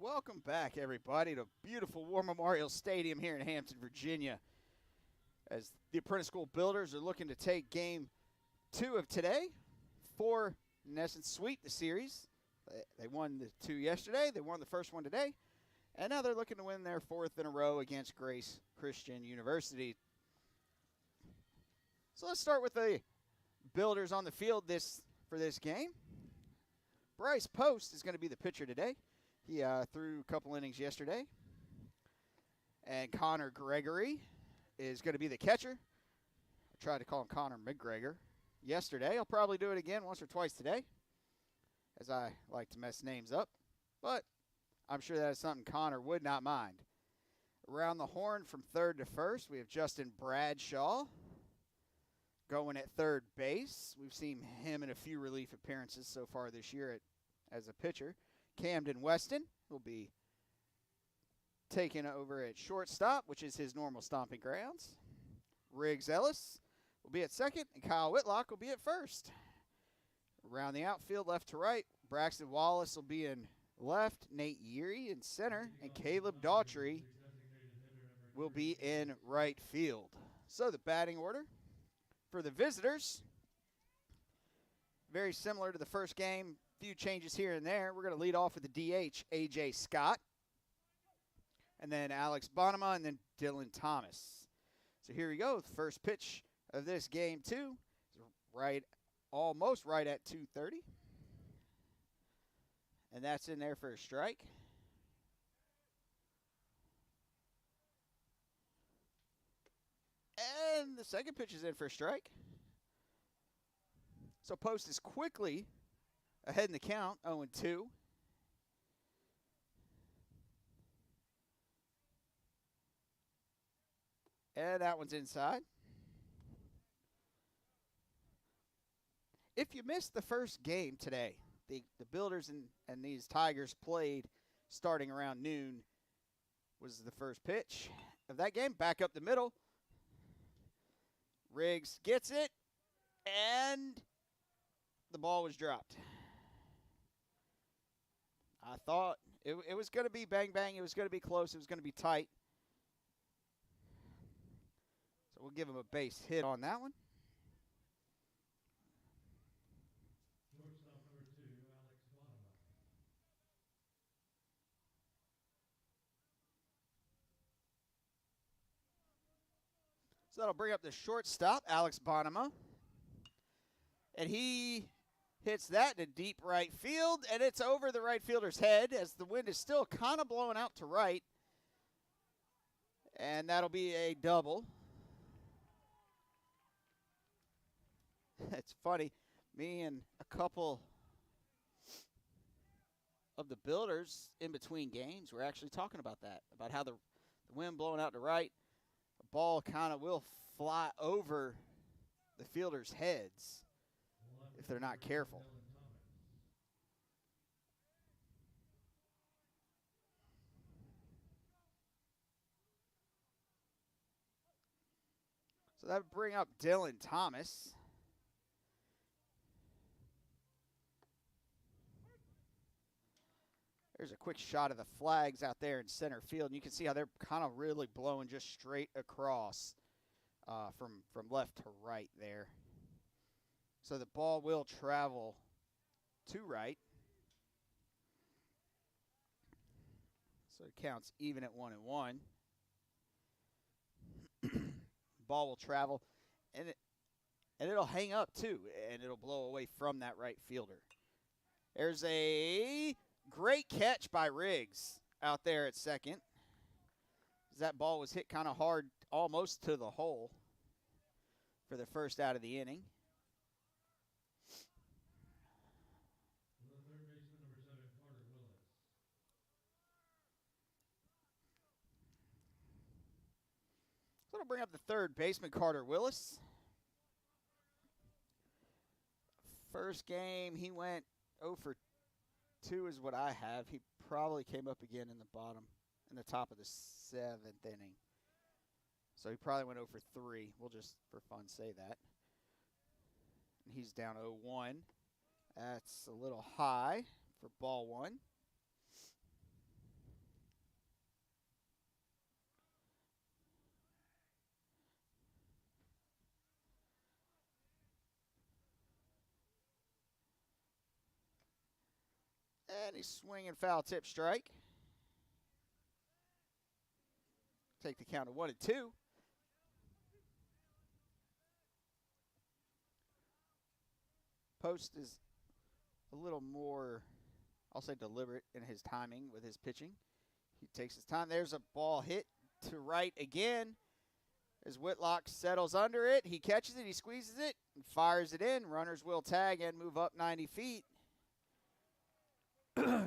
Welcome back, everybody, to beautiful War Memorial Stadium here in Hampton, Virginia, as the Apprentice School Builders are looking to take Game 2 of today for, in essence, sweep the series. They won the two yesterday. They won the first one today. And now they're looking to win their fourth in a row against Grace Christian University. So let's start with the Builders on the field for this game. Bryce Post is going to be the pitcher today. He threw a couple innings yesterday. And Connor Gregory is going to be the catcher. I tried to call him Connor McGregor yesterday. I'll probably do it again once or twice today, as I like to mess names up. But I'm sure that is something Connor would not mind. Around the horn from third to first, we have Justin Bradshaw going at third base. We've seen him in a few relief appearances so far this year as a pitcher. Camden Weston will be taking over at shortstop, which is his normal stomping grounds. Riggs Ellis will be at second, and Kyle Whitlock will be at first. Around the outfield, left to right, Braxton Wallace will be in left, Nate Yeary in center, and Caleb Daughtry will be in right field. So the batting order for the visitors, very similar to the first game. Few changes here and there. We're going to lead off with the DH, A.J. Scott, and then Alex Bonema, and then Dylan Thomas. So here we go. The first pitch of this game, too, is almost right at 2:30. And that's in there for a strike. And the second pitch is in for a strike. So Post is quickly ahead in the count, 0-2. And that one's inside. If you missed the first game today, the Builders and these Tigers played starting around noon, was the first pitch of that game. Back up the middle. Riggs gets it, and the ball was dropped. I thought it was going to be bang-bang. It was going to be close. It was going to be tight. So we'll give him a base hit on that one. Shortstop number 2, Alex Bonema. So that'll bring up the shortstop, Alex Bonema. And he hits that in deep right field, and it's over the right fielder's head as the wind is still kind of blowing out to right. And that'll be a double. It's funny, me and a couple of the Builders in between games were actually talking about that, about how the wind blowing out to right, the ball kind of will fly over the fielders' heads if they're not careful. So that would bring up Dylan Thomas. There's a quick shot of the flags out there in center field, and you can see how they're kind of really blowing just straight across from left to right there. So the ball will travel to right. So it counts even at 1-1. Ball will travel, and it'll hang up too, and it'll blow away from that right fielder. There's a great catch by Riggs out there at second. That ball was hit kind of hard, almost to the hole for the first out of the inning. Third baseman number 7, Carter Willis. So it'll bring up the third baseman, Carter Willis. First game, he went 0 for 2 is what I have. He probably came up again in the top of the 7th inning. So he probably went 0 for 3. We'll just, for fun, say that. And he's down 0-1. That's a little high for ball one. And he's swinging foul tip strike. Take the count of 1-2. Post is a little more, I'll say, deliberate in his timing with his pitching. He takes his time. There's a ball hit to right again. As Whitlock settles under it, he catches it, he squeezes it, and fires it in. Runners will tag and move up 90 feet.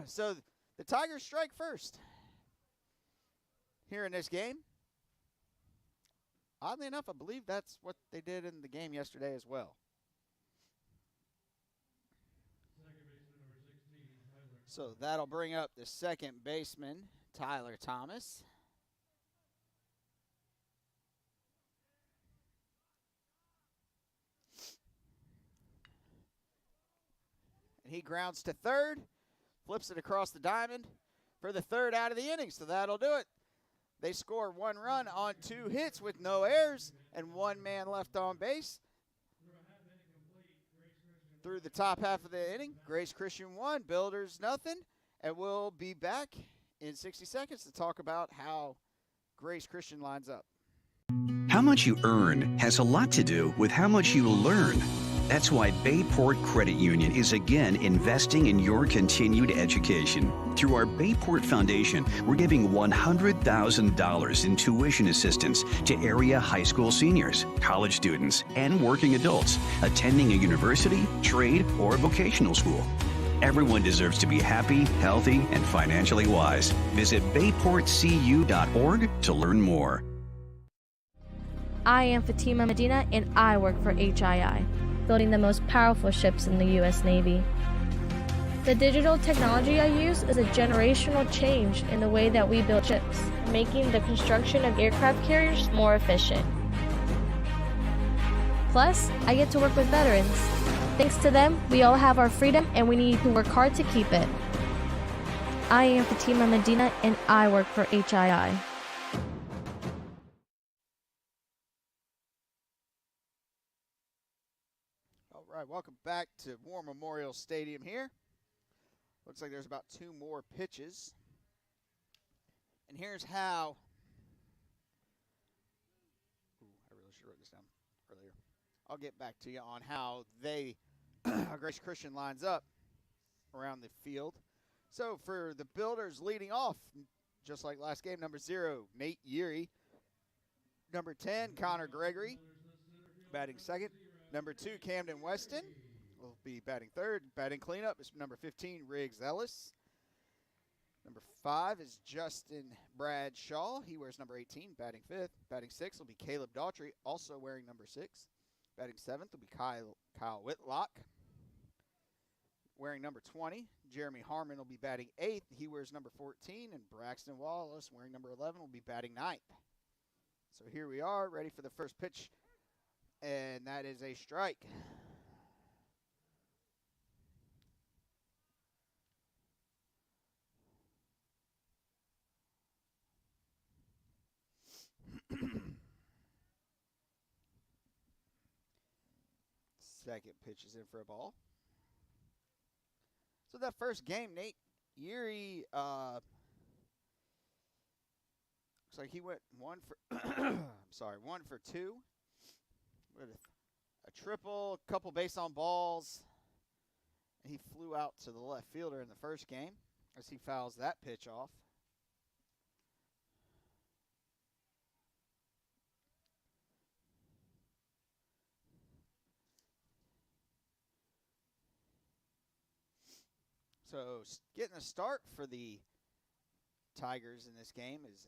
So the Tigers strike first here in this game. Oddly enough, I believe that's what they did in the game yesterday as well. So that'll bring up the second baseman, Tyler Thomas. And he grounds to third, flips it across the diamond for the third out of the inning. So that'll do it. They score 1 run on 2 hits with no errors and 1 man left on base. Through the top half of the inning, Grace Christian 1, Builders nothing. And we'll be back in 60 seconds to talk about how Grace Christian lines up. How much you earn has a lot to do with how much you learn. That's why Bayport Credit Union is again investing in your continued education. Through our Bayport Foundation, we're giving $100,000 in tuition assistance to area high school seniors, college students, and working adults attending a university, trade, or vocational school. Everyone deserves to be happy, healthy, and financially wise. Visit bayportcu.org to learn more. I am Fatima Medina, and I work for HII, building the most powerful ships in the U.S. Navy. The digital technology I use is a generational change in the way that we build ships, making the construction of aircraft carriers more efficient. Plus, I get to work with veterans. Thanks to them, we all have our freedom, and we need to work hard to keep it. I am Fatima Medina, and I work for HII. All right, welcome back to War Memorial Stadium here. Looks like there's about 2 more pitches. And here's how. I really should have wrote this down earlier. I'll get back to you on how Grace Christian lines up around the field. So for the Builders leading off, just like last game, number 0, Nate Yeary. Number 10, Connor Gregory, batting second. Number 2, Camden Weston will be batting third. Batting cleanup is number 15, Riggs Ellis. Number 5 is Justin Bradshaw. He wears number 18, batting fifth. Batting sixth will be Caleb Daughtry, also wearing number 6. Batting seventh will be Kyle Whitlock, wearing number 20. Jeremy Harmon will be batting 8th. He wears number 14. And Braxton Wallace, wearing number 11, will be batting 9th. So here we are, ready for the first pitch. And that is a strike. Second pitch is in for a ball. So that first game, Nate Yeary, looks like he went 1 for 2. With a triple, a couple base on balls. And he flew out to the left fielder in the first game as he fouls that pitch off. So getting a start for the Tigers in this game is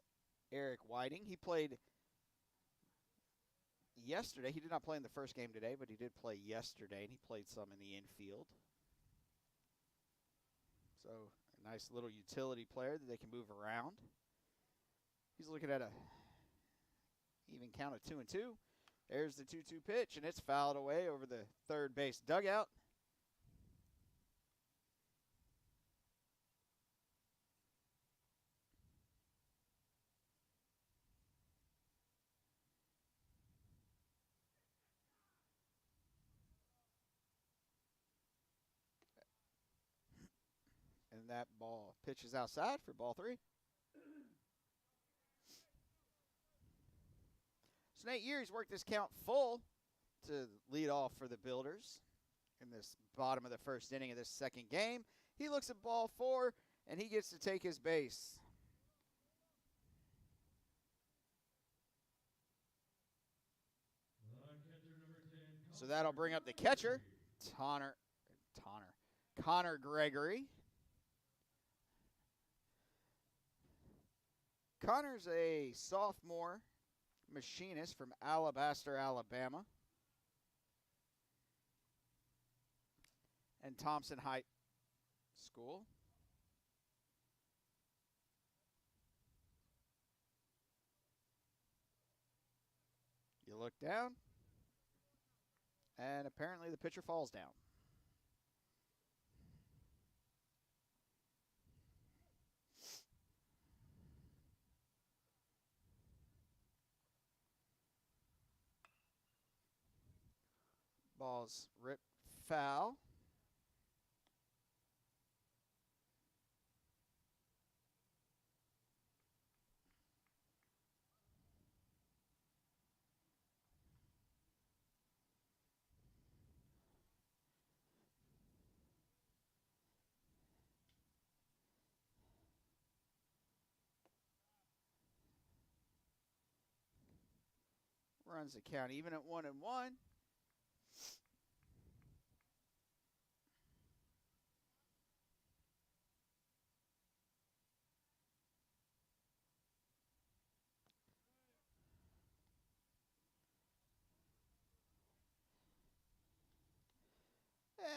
Eric Whiting. He played yesterday. He did not play in the first game today, but he did play yesterday, and he played some in the infield. So a nice little utility player that they can move around. He's looking at a even count of 2-2. There's the 2-2 pitch, and it's fouled away over the third base dugout. And And that ball pitches outside for ball 3. So Nate Urie's worked this count full to lead off for the Builders in this bottom of the first inning of this second game. He looks at ball 4, and he gets to take his base. So that'll bring up the catcher, Connor Gregory. Connor's a sophomore machinist from Alabaster, Alabama, and Thompson High School. You look down, and apparently the pitcher falls down. Ball's ripped foul. Runs the count even at 1-1.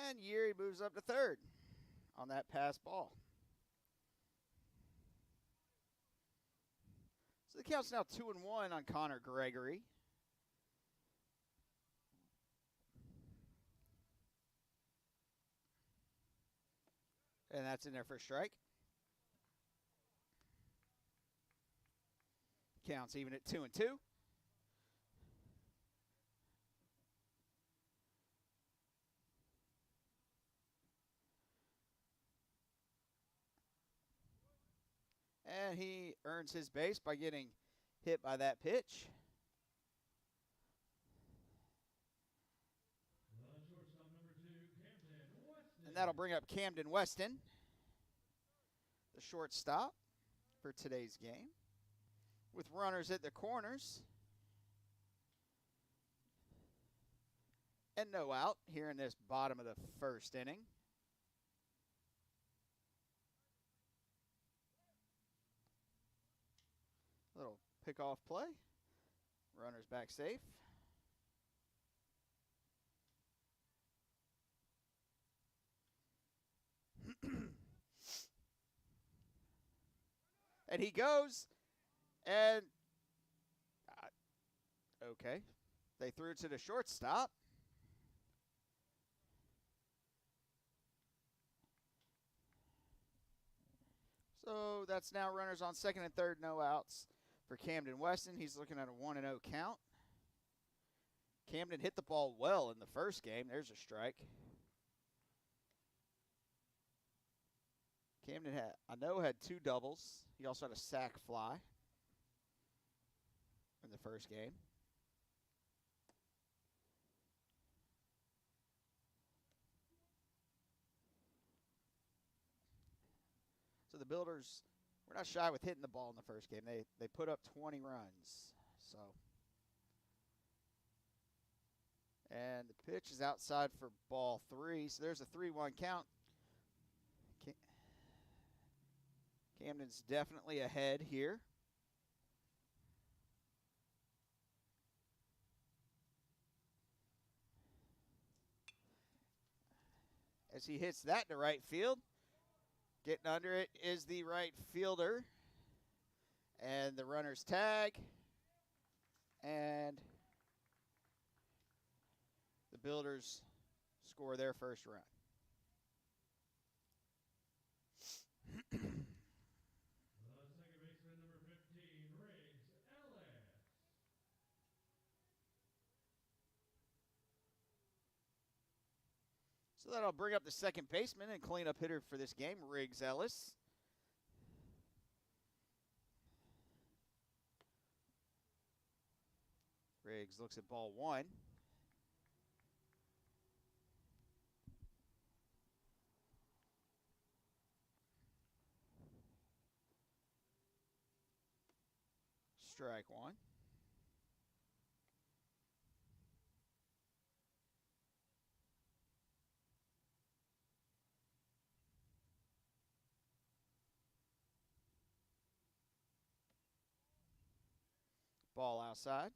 And Urie moves up to third on that pass ball. So the count's now 2-1 on Connor Gregory. And that's in there for a strike. Counts even at 2-2. And he earns his base by getting hit by that pitch. And that'll bring up Camden Weston, the shortstop for today's game, with runners at the corners. And no out here in this bottom of the first inning. Little pickoff play. Runners back safe. And he goes, and okay, they threw it to the shortstop. So that's now runners on second and third, no outs for Camden Weston. He's looking at a 1-0 count. Camden hit the ball well in the first game. There's a strike. Camden had 2 doubles. He also had a sac fly in the first game. So the Builders were not shy with hitting the ball in the first game. They put up 20 runs. So, and the pitch is outside for ball 3. So there's a 3-1 count. Camden's definitely ahead here. As he hits that to right field. Getting under it is the right fielder. And the runner's tag. And the Builders score their first run. Second baseman number 15, Riggs Ellis. So that'll bring up the second baseman and cleanup hitter for this game, Riggs Ellis. Riggs looks at ball one. Strike one. Ball outside.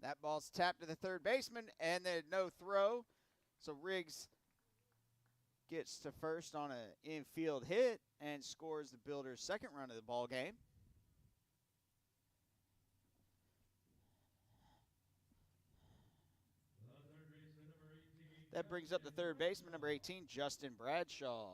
That ball's tapped to the third baseman, and then no throw. So Riggs gets to first on an infield hit and scores the Builders' second run of the ball game. That brings up the third baseman, number 18, Justin Bradshaw.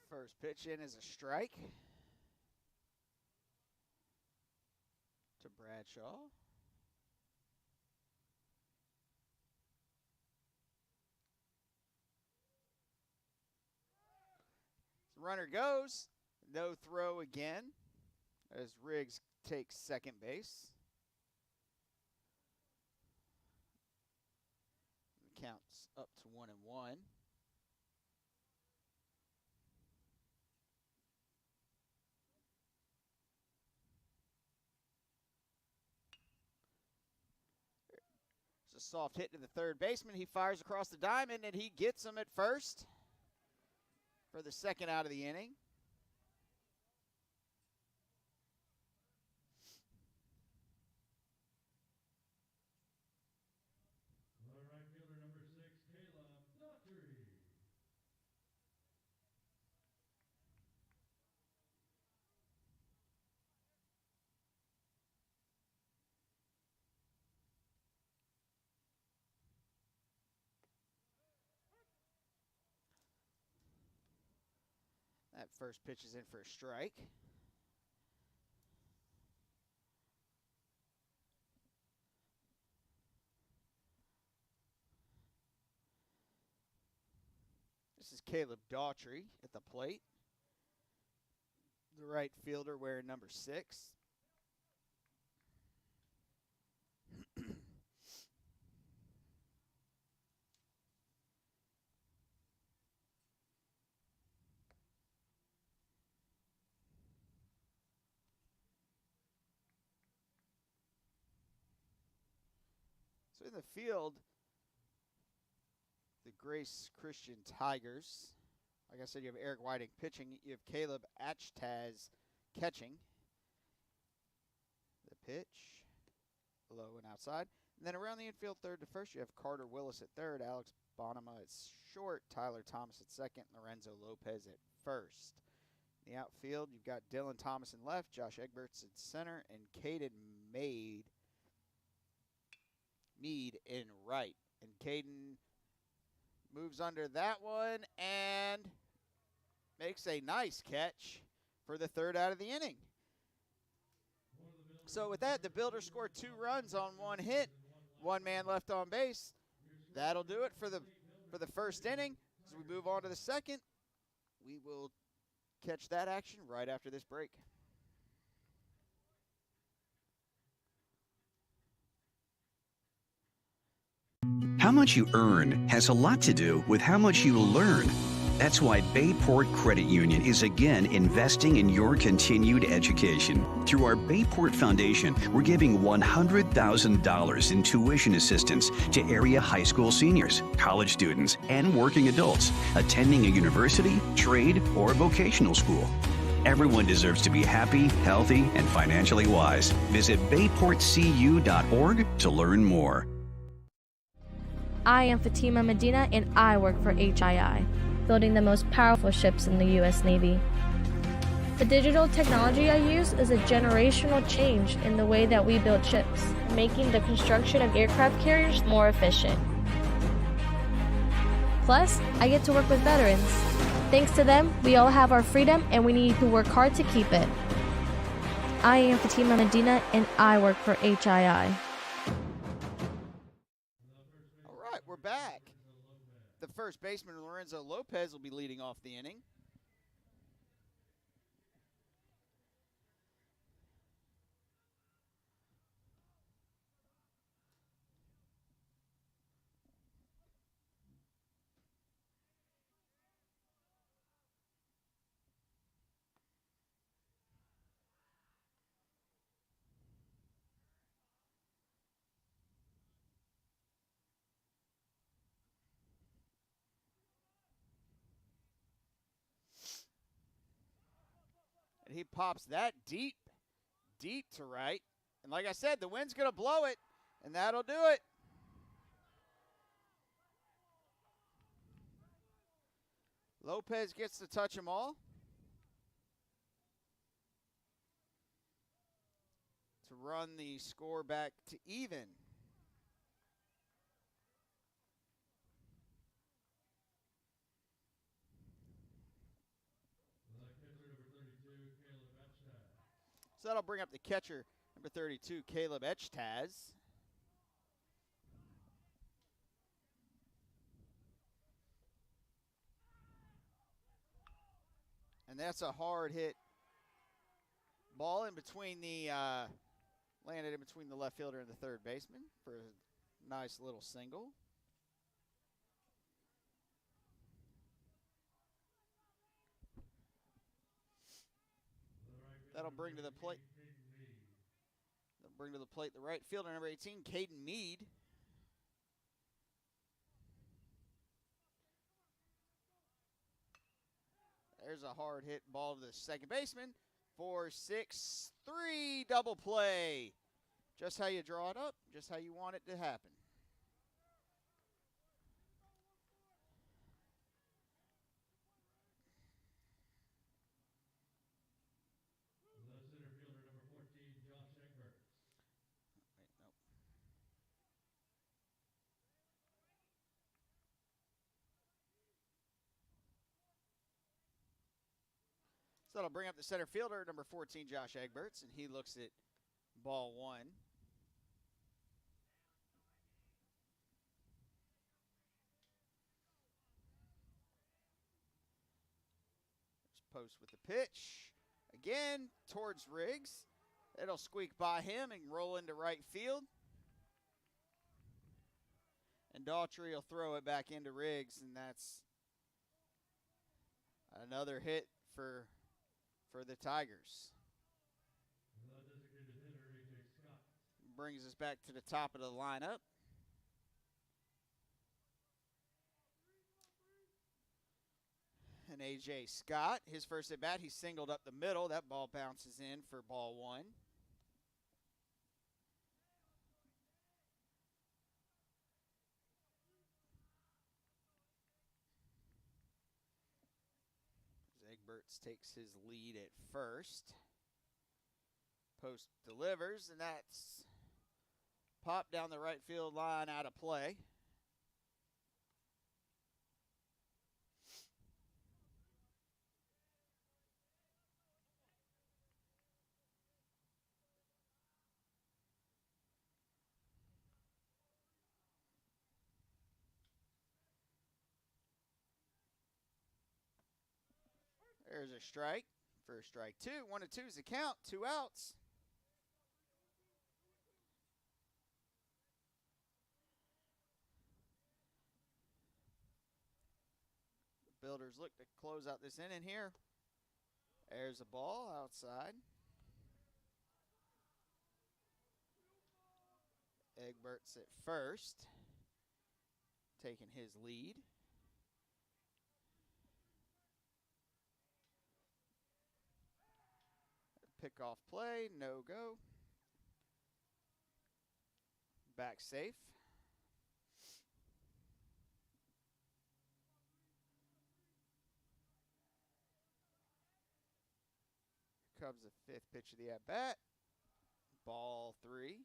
First pitch in is a strike to Bradshaw. The runner goes. No throw again as Riggs takes second base. The count's up to 1-1. It's a soft hit to the third baseman. He fires across the diamond, and he gets him at first for the second out of the inning. Right fielder number 6, Caleb Daughtry. That first pitch is in for a strike. This is Caleb Daughtry at the plate. The right fielder wearing number 6. So in the field, the Grace Christian Tigers. Like I said, you have Eric Whiting pitching. You have Caleb Achtaz catching. The pitch, low and outside. And then around the infield third to first, you have Carter Willis at third, Alex Bonema at short, Tyler Thomas at second, Lorenzo Lopez at first. In the outfield, you've got Dylan Thomas in left, Josh Egberts at center, and Caden Mead in right. And Caden moves under that one and makes a nice catch for the third out of the inning. So with that, the Builders scored 2 runs on 1 hit, 1 man left on base. That'll do it for the first inning. As we move on to the second, we will catch that action right after this break. How much you earn has a lot to do with how much you learn. That's why Bayport Credit Union is again investing in your continued education. Through our Bayport Foundation, we're giving $100,000 in tuition assistance to area high school seniors, college students, and working adults attending a university, trade, or vocational school. Everyone deserves to be happy, healthy, and financially wise. Visit bayportcu.org to learn more. I am Fatima Medina and I work for HII, building the most powerful ships in the U.S. Navy. The digital technology I use is a generational change in the way that we build ships, making the construction of aircraft carriers more efficient. Plus, I get to work with veterans. Thanks to them, we all have our freedom and we need to work hard to keep it. I am Fatima Medina and I work for HII. All right, we're back. The first baseman, Lorenzo Lopez, will be leading off the inning. And he pops that deep to right. And like I said, the wind's going to blow it, and that'll do it. Lopez gets to touch them all. To run the score back to even. So that'll bring up the catcher, number 32, Caleb Echtaz. And that's a hard hit ball in between the, landed in between the left fielder and the third baseman for a nice little single. That'll bring to the plate. Bring to the plate the right fielder, number 18, Caden Mead. There's a hard hit ball to the second baseman. 4-6-3 double play. Just how you draw it up, just how you want it to happen. So that'll bring up the center fielder, number 14, Josh Egberts, and he looks at ball one. There's Post with the pitch. Again, towards Riggs. It'll squeak by him and roll into right field. And Daughtry will throw it back into Riggs, and that's another hit for the Tigers. Brings us back to the top of the lineup. And A.J. Scott, his first at bat, he singled up the middle. That ball bounces in for ball one. Egberts takes his lead at first. Post delivers, and that's popped down the right field line out of play. There's a strike. First strike two. 1-2 is the count. 2 outs. Builders look to close out this inning here. There's a ball outside. Egbert's at first, taking his lead. Pickoff play, no go. Back safe. Comes the fifth pitch of the at-bat. Ball 3.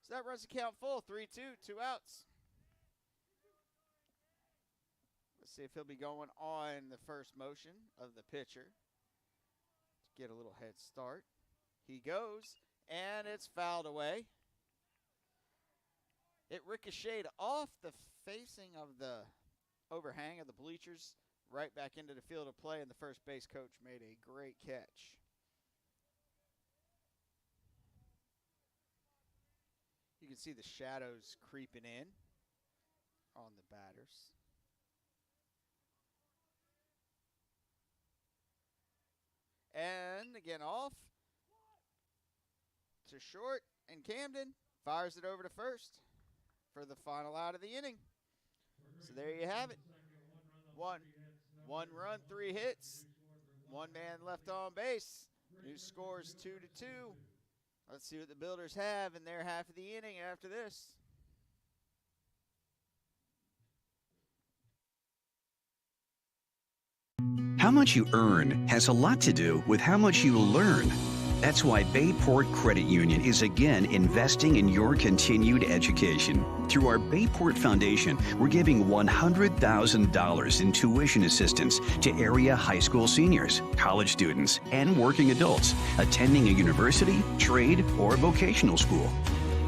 So that runs the count full. 3-2, 2 outs. Let's see if he'll be going on the first motion of the pitcher to get a little head start. He goes, and it's fouled away. It ricocheted off the facing of the overhang of the bleachers right back into the field of play, and the first base coach made a great catch. You can see the shadows creeping in on the batters. And again off to short, and Camden fires it over to first for the final out of the inning. So there you have it. One run, 3 hits, 1 man left on base. New scores 2-2. Let's see what the Builders have in their half of the inning after this. How much you earn has a lot to do with how much you learn. That's why Bayport Credit Union is again investing in your continued education. Through our Bayport Foundation, we're giving $100,000 in tuition assistance to area high school seniors, college students, and working adults attending a university, trade, or vocational school.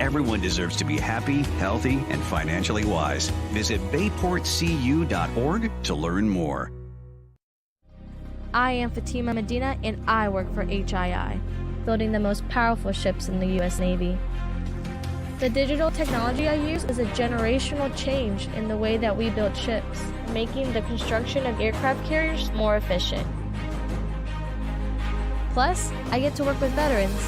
Everyone deserves to be happy, healthy, and financially wise. Visit bayportcu.org to learn more. I am Fatima Medina, and I work for HII, building the most powerful ships in the U.S. Navy. The digital technology I use is a generational change in the way that we build ships, making the construction of aircraft carriers more efficient. Plus, I get to work with veterans.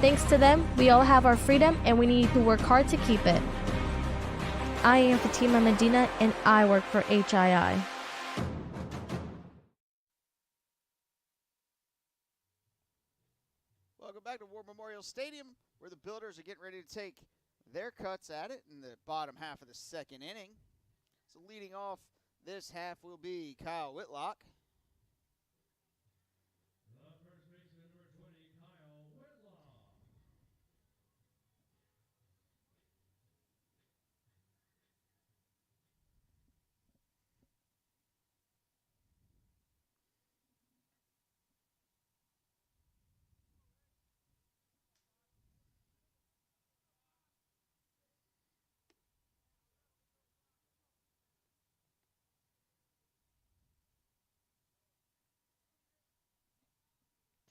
Thanks to them, we all have our freedom, and we need to work hard to keep it. I am Fatima Medina, and I work for HII. Welcome back to War Memorial Stadium, where the Builders are getting ready to take their cuts at it in the bottom half of the second inning. So leading off this half will be Kyle Whitlock. The first baseman, number 20, Kyle Whitlock.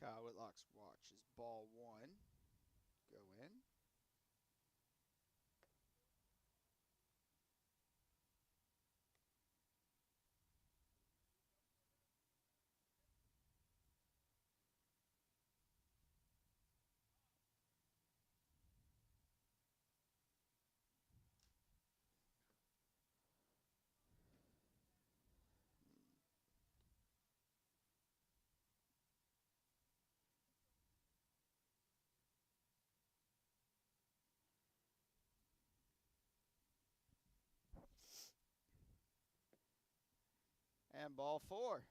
Kyle Whitlock's watch is ball 1. Go in. And ball 4.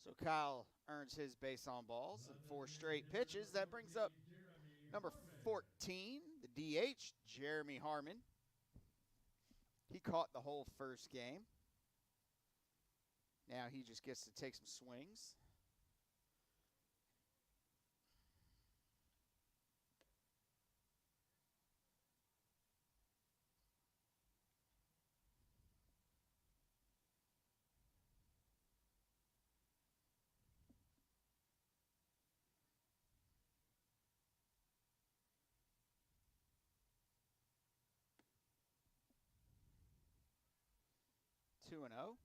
So Kyle earns his base on balls in 4 straight pitches. That brings up number 14, the DH, Jeremy Harmon. He caught the whole first game. Now he just gets to take some swings. 2-0.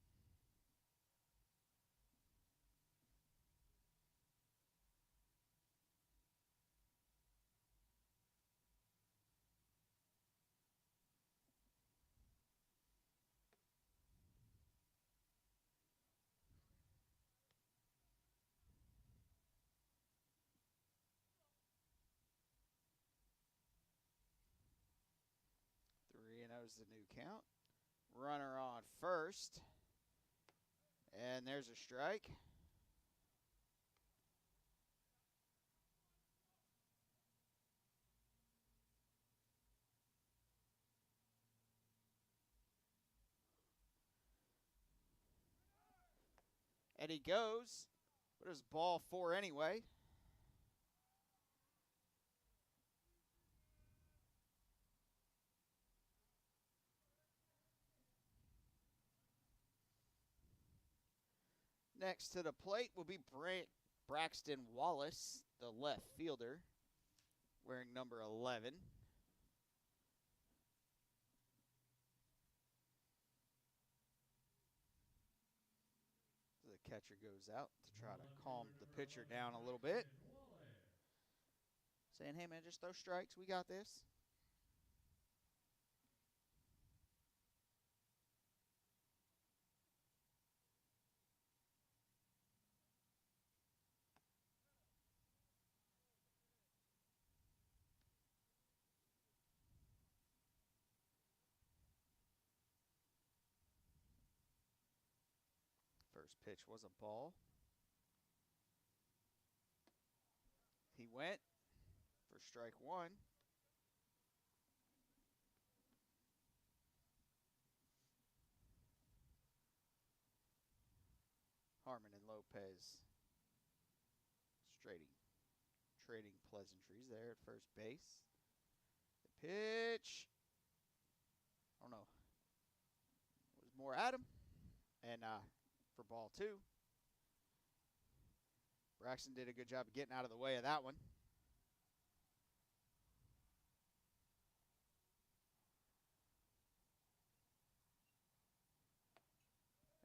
Three and 0 is the new count. Runner on first. And there's a strike. And he goes. What is ball 4 anyway? Next to the plate will be Braxton Wallace, the left fielder, wearing number 11. The catcher goes out to try to calm the pitcher down a little bit. Saying, hey, man, just throw strikes. We got this. First pitch was a ball. He went for strike 1. Harmon and Lopez trading pleasantries there at first base. The pitch, I don't know, was more Adam. And for ball 2, Braxton did a good job of getting out of the way of that one.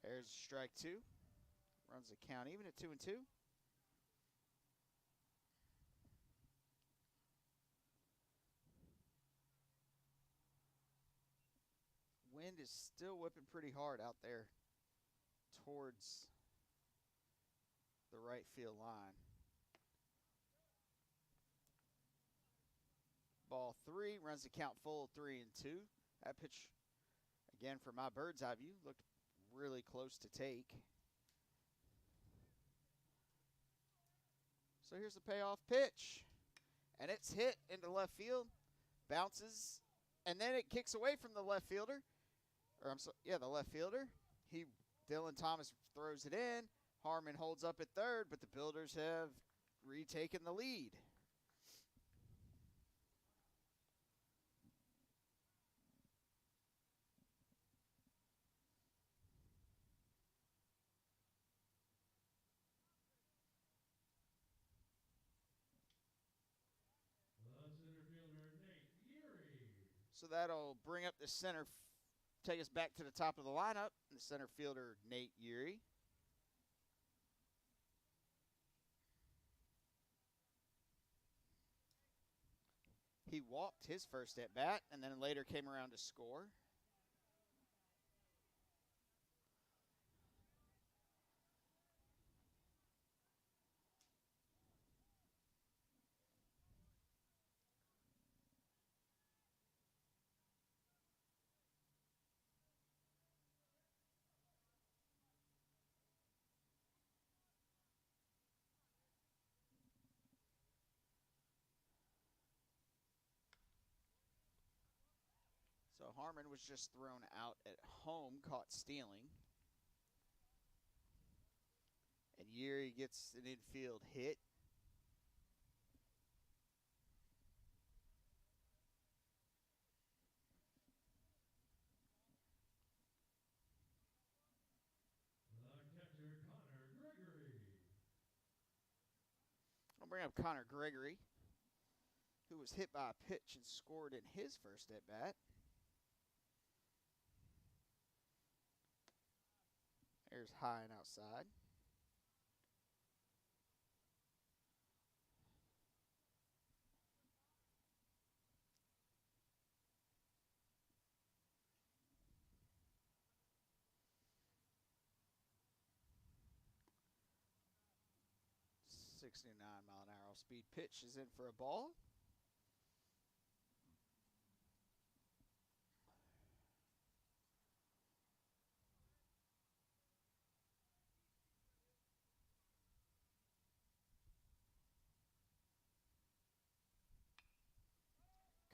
There's strike 2. Runs the count even at 2-2. Wind is still whipping pretty hard out there towards the right field line. Ball 3, runs the count full 3-2. That pitch, again, from my bird's eye view, looked really close to take. So here's the payoff pitch. And it's hit into left field, bounces, and then it kicks away from the left fielder. The left fielder. Dylan Thomas throws it in. Harmon holds up at third, but the Builders have retaken the lead. So that'll bring up the center, take us back to the top of the lineup. The center fielder, Nate Urey. He walked his first at bat and then later came around to score. So Harmon was just thrown out at home, caught stealing. And Urey gets an infield hit. I'll bring up Connor Gregory, who was hit by a pitch and scored in his first at-bat. There's high and outside. .69 mile-an-hour speed pitch is in for a ball.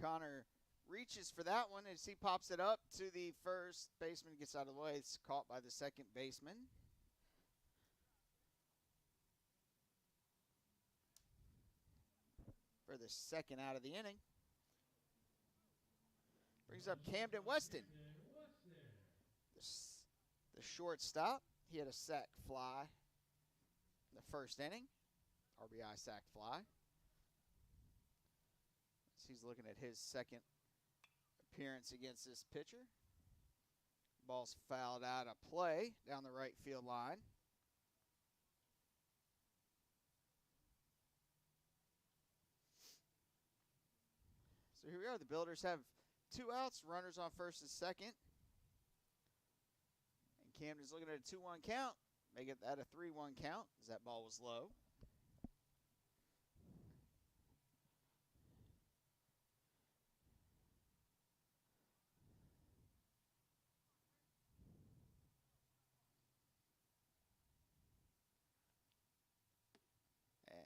Connor reaches for that one as he pops it up to the first baseman, gets out of the way. It's caught by the second baseman. For the second out of the inning. Brings up Camden Weston. The shortstop. He had a sac fly in the first inning. RBI sac fly. So he's looking at his second appearance against this pitcher. Ball's fouled out of play down the right field line. So here we are. The Builders have 2 outs, runners on first and second. And Camden's looking at a 2-1 count. Make it that a 3-1 count as that ball was low. All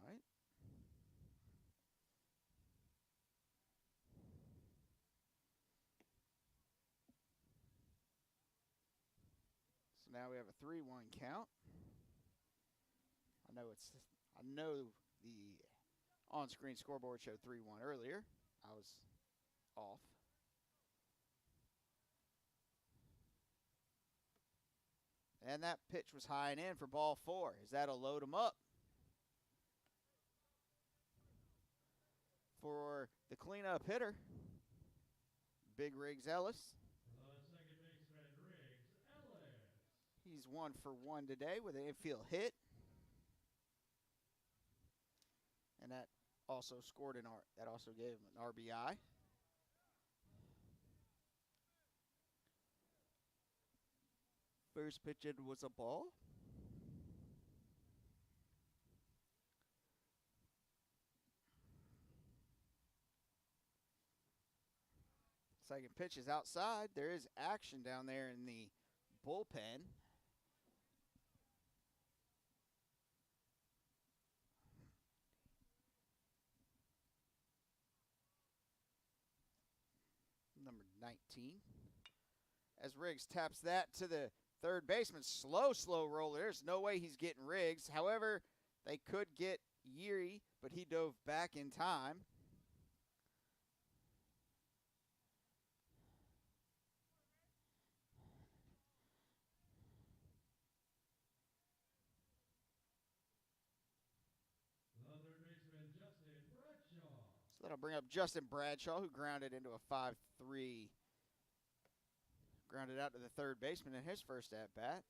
right. So now we have a 3-1 count. I know the on-screen scoreboard showed 3-1 earlier. I was off. And that pitch was high and in for ball 4. Is that'll load him up for the cleanup hitter, Big Riggs Ellis. Second baseman Riggs Ellis. He's 1 for 1 today with an infield hit. And that also that also gave him an RBI. First pitch in was a ball. Second pitch is outside. There is action down there in the bullpen. Number 19. As Riggs taps that to the third baseman. Slow roller. There's no way he's getting Riggs. However, they could get Yeary, but he dove back in time. Third baseman Justin Bradshaw. So that'll bring up Justin Bradshaw, who grounded into a 5-3. Grounded out to the third baseman in his first at-bat.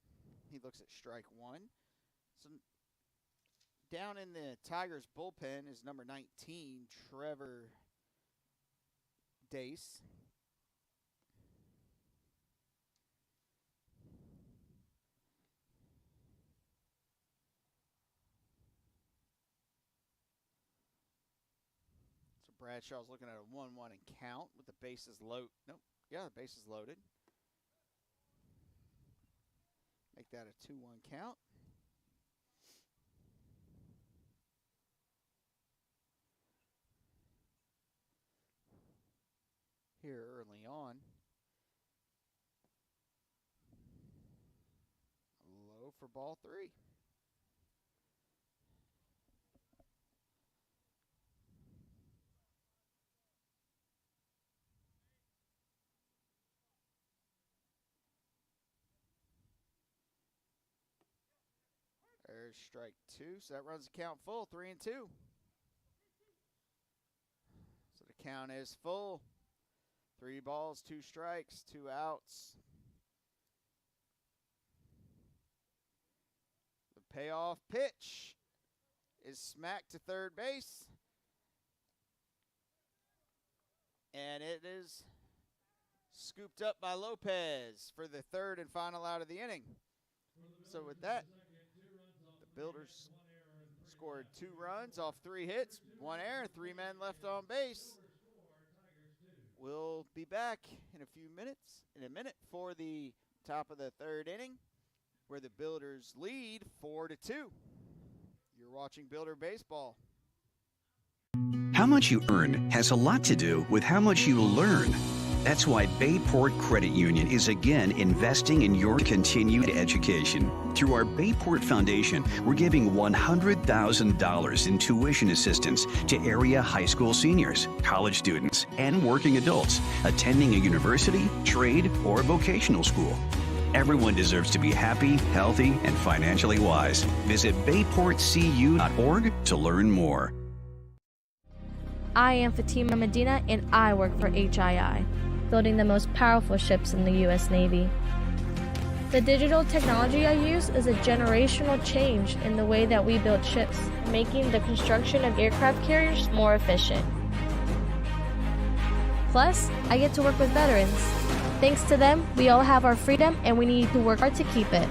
He looks at strike 1. So down in the Tigers bullpen is number 19, Trevor Dace. So Bradshaw's looking at a 1-1 and count with the bases loaded. Nope. Yeah, the bases loaded. Make that a 2-1 count. Here early on. Low for ball 3. There's strike 2, so that runs the count full, 3-2. count is full. 3 balls, 2 strikes, 2 outs. The payoff pitch is smacked to third base. And it is scooped up by Lopez for the third and final out of the inning. So with that, the Builders scored 2 runs off 3 hits, 1 error, 3 men left on base. We'll be back in a minute for the top of the third inning, where the Builders lead 4-2. You're watching Builder Baseball. How much you earn has a lot to do with how much you learn. That's why Bayport Credit Union is again investing in your continued education. Through our Bayport Foundation, we're giving $100,000 in tuition assistance to area high school seniors, college students, and working adults attending a university, trade, or vocational school. Everyone deserves to be happy, healthy, and financially wise. Visit bayportcu.org to learn more. I am Fatima Medina, and I work for HII, building the most powerful ships in the U.S. Navy. The digital technology I use is a generational change in the way that we build ships, making the construction of aircraft carriers more efficient. Plus, I get to work with veterans. Thanks to them, we all have our freedom, and we need to work hard to keep it.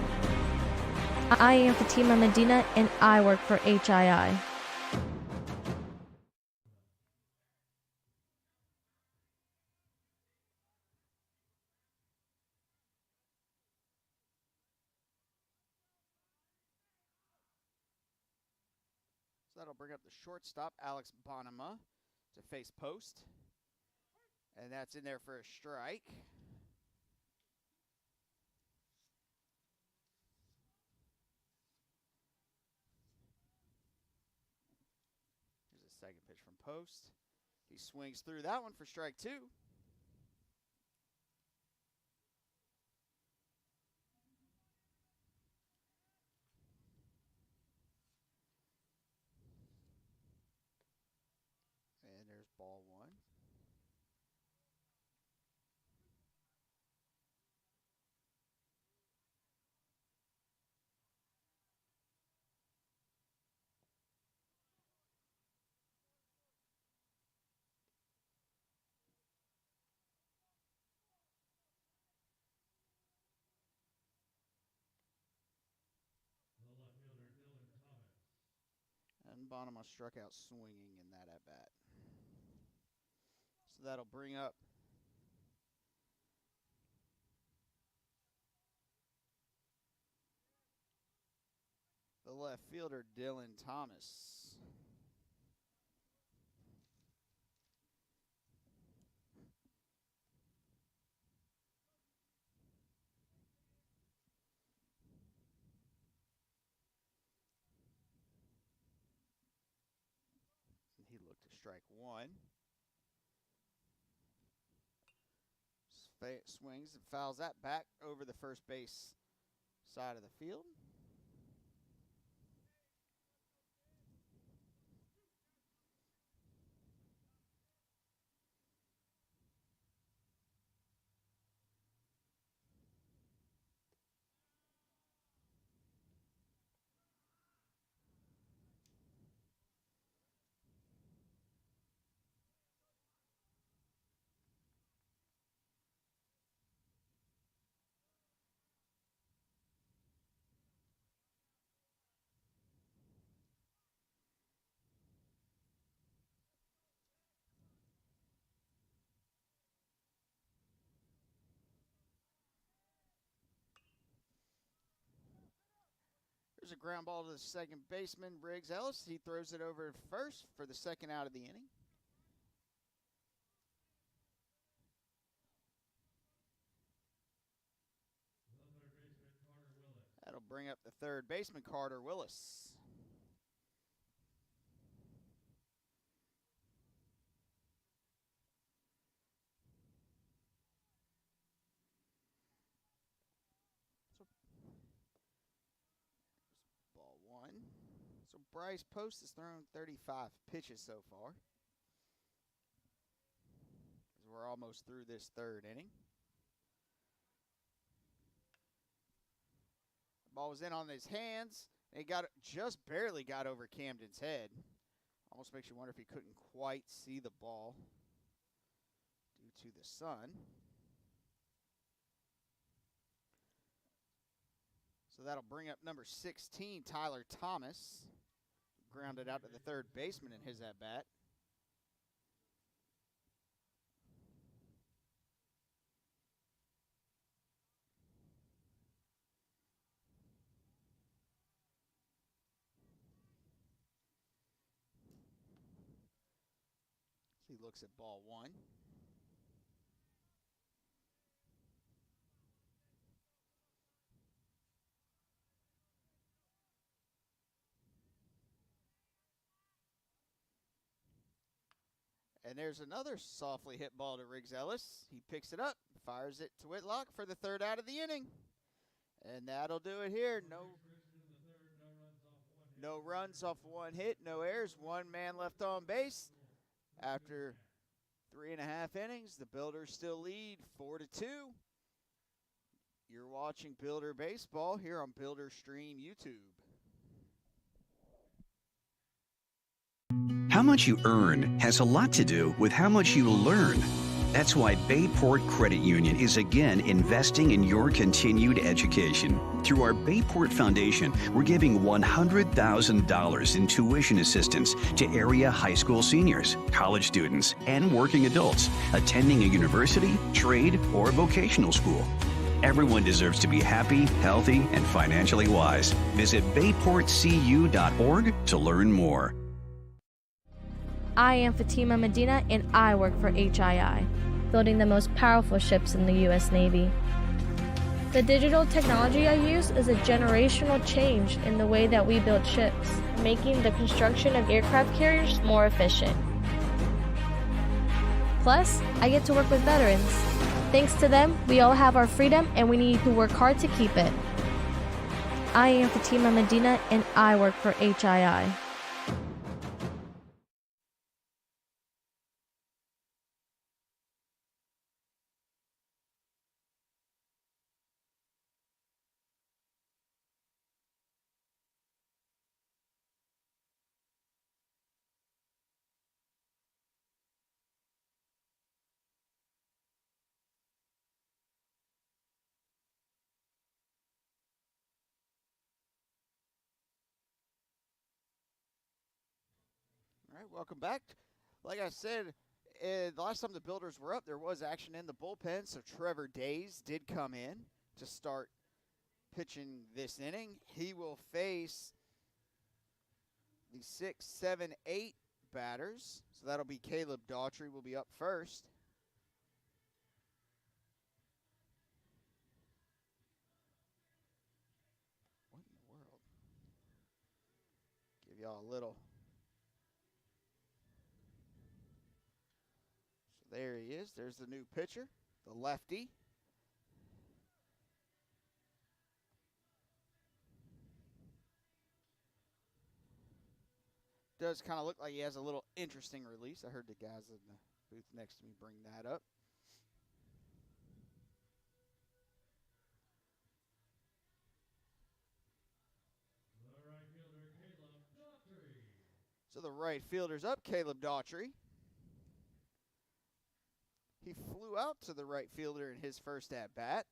I am Fatima Medina, and I work for HII. So that'll bring up the shortstop, Alex Bonema, to face Post. And that's in there for a strike. Here's a second pitch from Post. He swings through that one for strike 2. And there's ball 1. The left fielder, Dylan Thomas. And Bonema struck out swinging in that at-bat. So that'll bring up the left fielder, Dylan Thomas. He looked to strike 1. Swings and fouls that back over the first base side of the field. There's a ground ball to the second baseman, Briggs Ellis. He throws it over first for the second out of the inning. The third baseman, Carter Willis. That'll bring up the third baseman, Carter Willis. Ball 1. So Bryce Post has thrown 35 pitches so far. we're almost through this third inning. Ball was in on his hands. And he just barely got over Camden's head. Almost makes you wonder if he couldn't quite see the ball due to the sun. So that'll bring up number 16, Tyler Thomas. Grounded out to the third baseman in his at-bat. He looks at ball one. And there's another softly hit ball to Riggs Ellis. He picks it up, fires it to Whitlock for the third out of the inning. And that'll do it here. No runs off one hit, no errors, one man left on base. After 3.5 innings, the Builders still lead 4-2. You're watching Builder Baseball here on Builder Stream YouTube. How much you earn has a lot to do with how much you learn. That's why Bayport Credit Union is again investing in your continued education. Through our Bayport Foundation, we're giving $100,000 in tuition assistance to area high school seniors, college students, and working adults attending a university, trade, or vocational school. Everyone deserves to be happy, healthy, and financially wise. Visit bayportcu.org to learn more. I am Fatima Medina and I work for HII, building the most powerful ships in the U.S. Navy. The digital technology I use is a generational change in the way that we build ships, making the construction of aircraft carriers more efficient. Plus, I get to work with veterans. Thanks to them, we all have our freedom and we need to work hard to keep it. I am Fatima Medina and I work for HII. All right, welcome back. Like I said, the last time the Builders were up, there was action in the bullpen, so Trevor Days did come in to start pitching this inning. He will face the 6, 7, 8 batters, so that'll be Caleb Daughtry will be up first. What in the world? Give y'all a little. There he is. There's the new pitcher, the lefty. Does kind of look like he has a little interesting release. I heard the guys in the booth next to me bring that up. The right fielder, Caleb Daughtry. So the right fielder's up, Caleb Daughtry. He flew out to the right fielder in his first at-bat.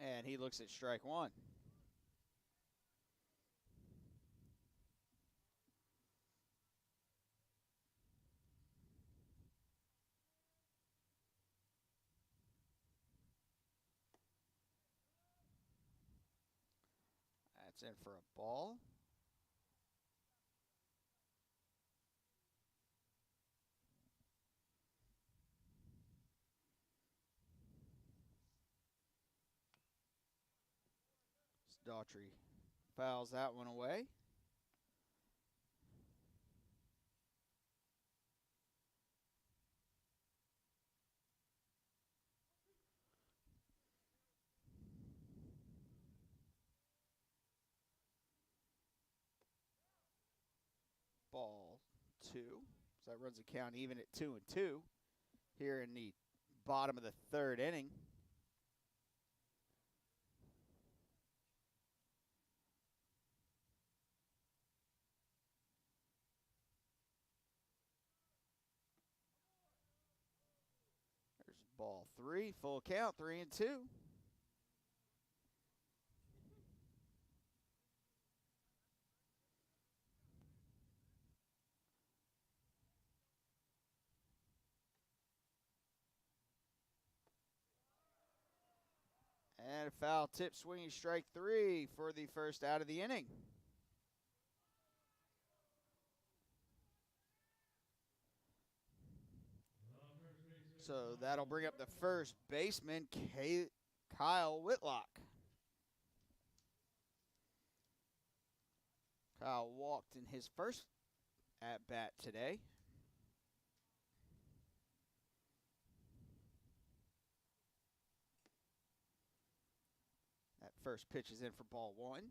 And he looks at strike one. That's in for a ball. Daughtry fouls that one away. ball 2. So that runs the count even at 2-2 here in the bottom of the third inning. There's ball 3, full count, 3-2. And a foul tip, swinging strike 3 for the first out of the inning. So that'll bring up the first baseman, Kyle Whitlock. Kyle walked in his first at-bat today. That first pitch is in for ball 1.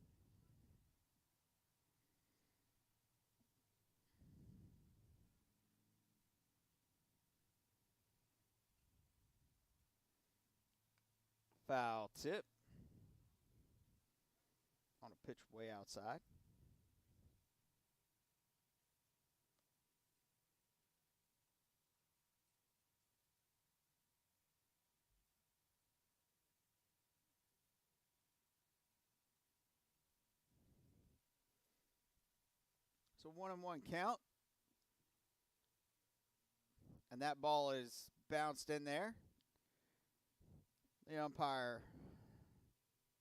Foul tip. On a pitch way outside. So 1-1 count. And that ball is bounced in there. The umpire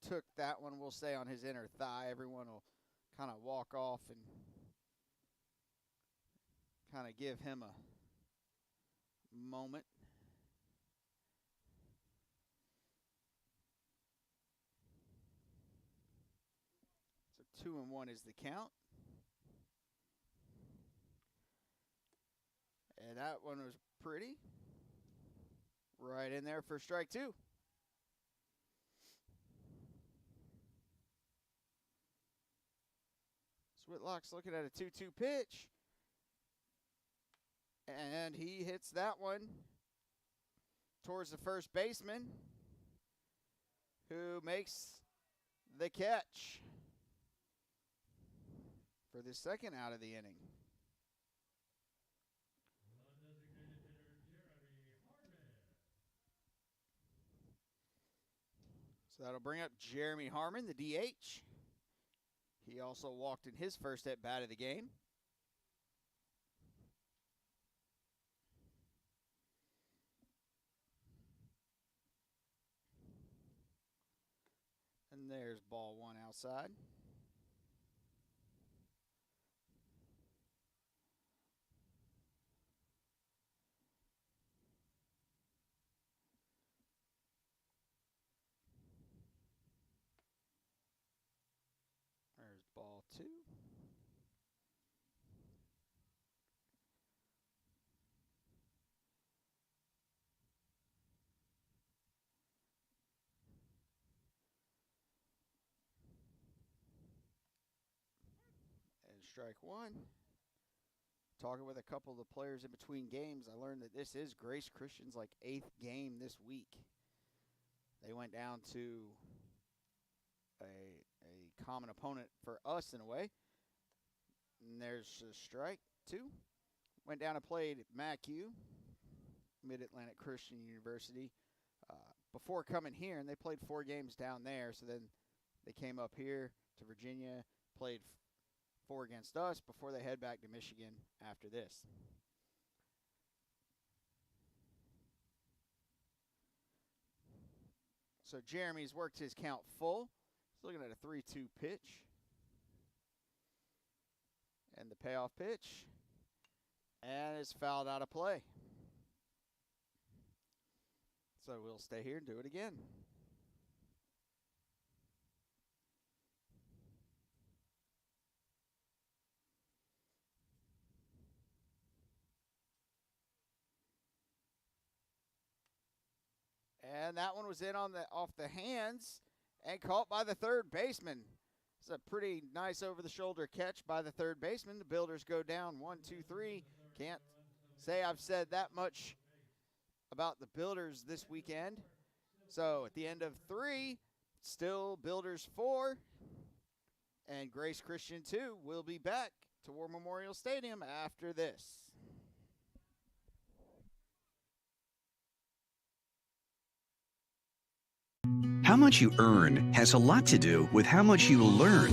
took that one, we'll say, on his inner thigh. Everyone will kind of walk off and kind of give him a moment. So 2-1 is the count. And that one was pretty. Right in there for strike 2. Whitlock's looking at a 2-2 pitch. And he hits that one towards the first baseman, who makes the catch for the second out of the inning. So that'll bring up Jeremy Harmon, the DH. He also walked in his first at-bat of the game. And there's ball 1 outside. There's ball 2. And strike 1. Talking with a couple of the players in between games, I learned that this is Grace Christian's 8th game this week. They went down to a common opponent for us in a way. And there's a strike 2. Went down and played at MACU, Mid-Atlantic Christian University, before coming here, and they played 4 games down there. So then they came up here to Virginia, played 4 against us before they head back to Michigan after this. So Jeremy's worked his count full. He's looking at a 3-2 pitch. And the payoff pitch. And it's fouled out of play. So we'll stay here and do it again. And that one was in on off the hands and caught by the third baseman. It's a pretty nice over-the-shoulder catch by the third baseman. The Builders go down 1-2-3. Can't say I've said that much about the Builders this weekend. So at the end of 3, still Builders 4 and Grace Christian 2. We'll be back to War Memorial Stadium after this. How much you earn has a lot to do with how much you learn.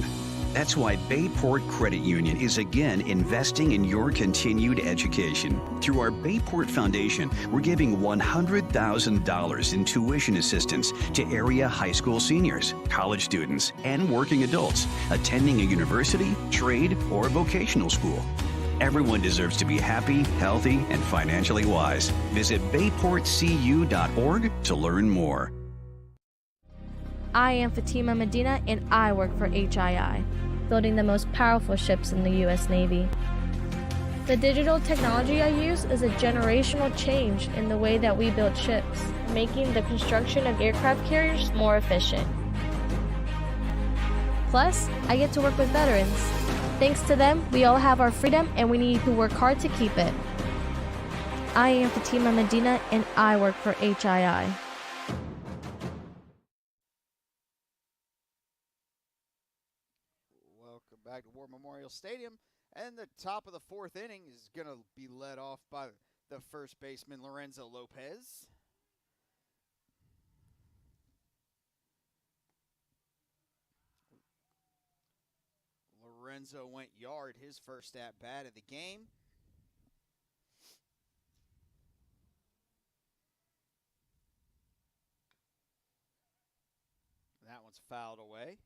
That's why Bayport Credit Union is again investing in your continued education. Through our Bayport Foundation, we're giving $100,000 in tuition assistance to area high school seniors, college students, and working adults attending a university, trade, or vocational school. Everyone deserves to be happy, healthy, and financially wise. Visit bayportcu.org to learn more. I am Fatima Medina, and I work for HII, building the most powerful ships in the U.S. Navy. The digital technology I use is a generational change in the way that we build ships, making the construction of aircraft carriers more efficient. Plus, I get to work with veterans. Thanks to them, we all have our freedom, and we need to work hard to keep it. I am Fatima Medina, and I work for HII. Welcome back to War Memorial Stadium. And the top of the 4th inning is going to be led off by the first baseman, Lorenzo Lopez. Lorenzo went yard his first at-bat of the game. That one's fouled away.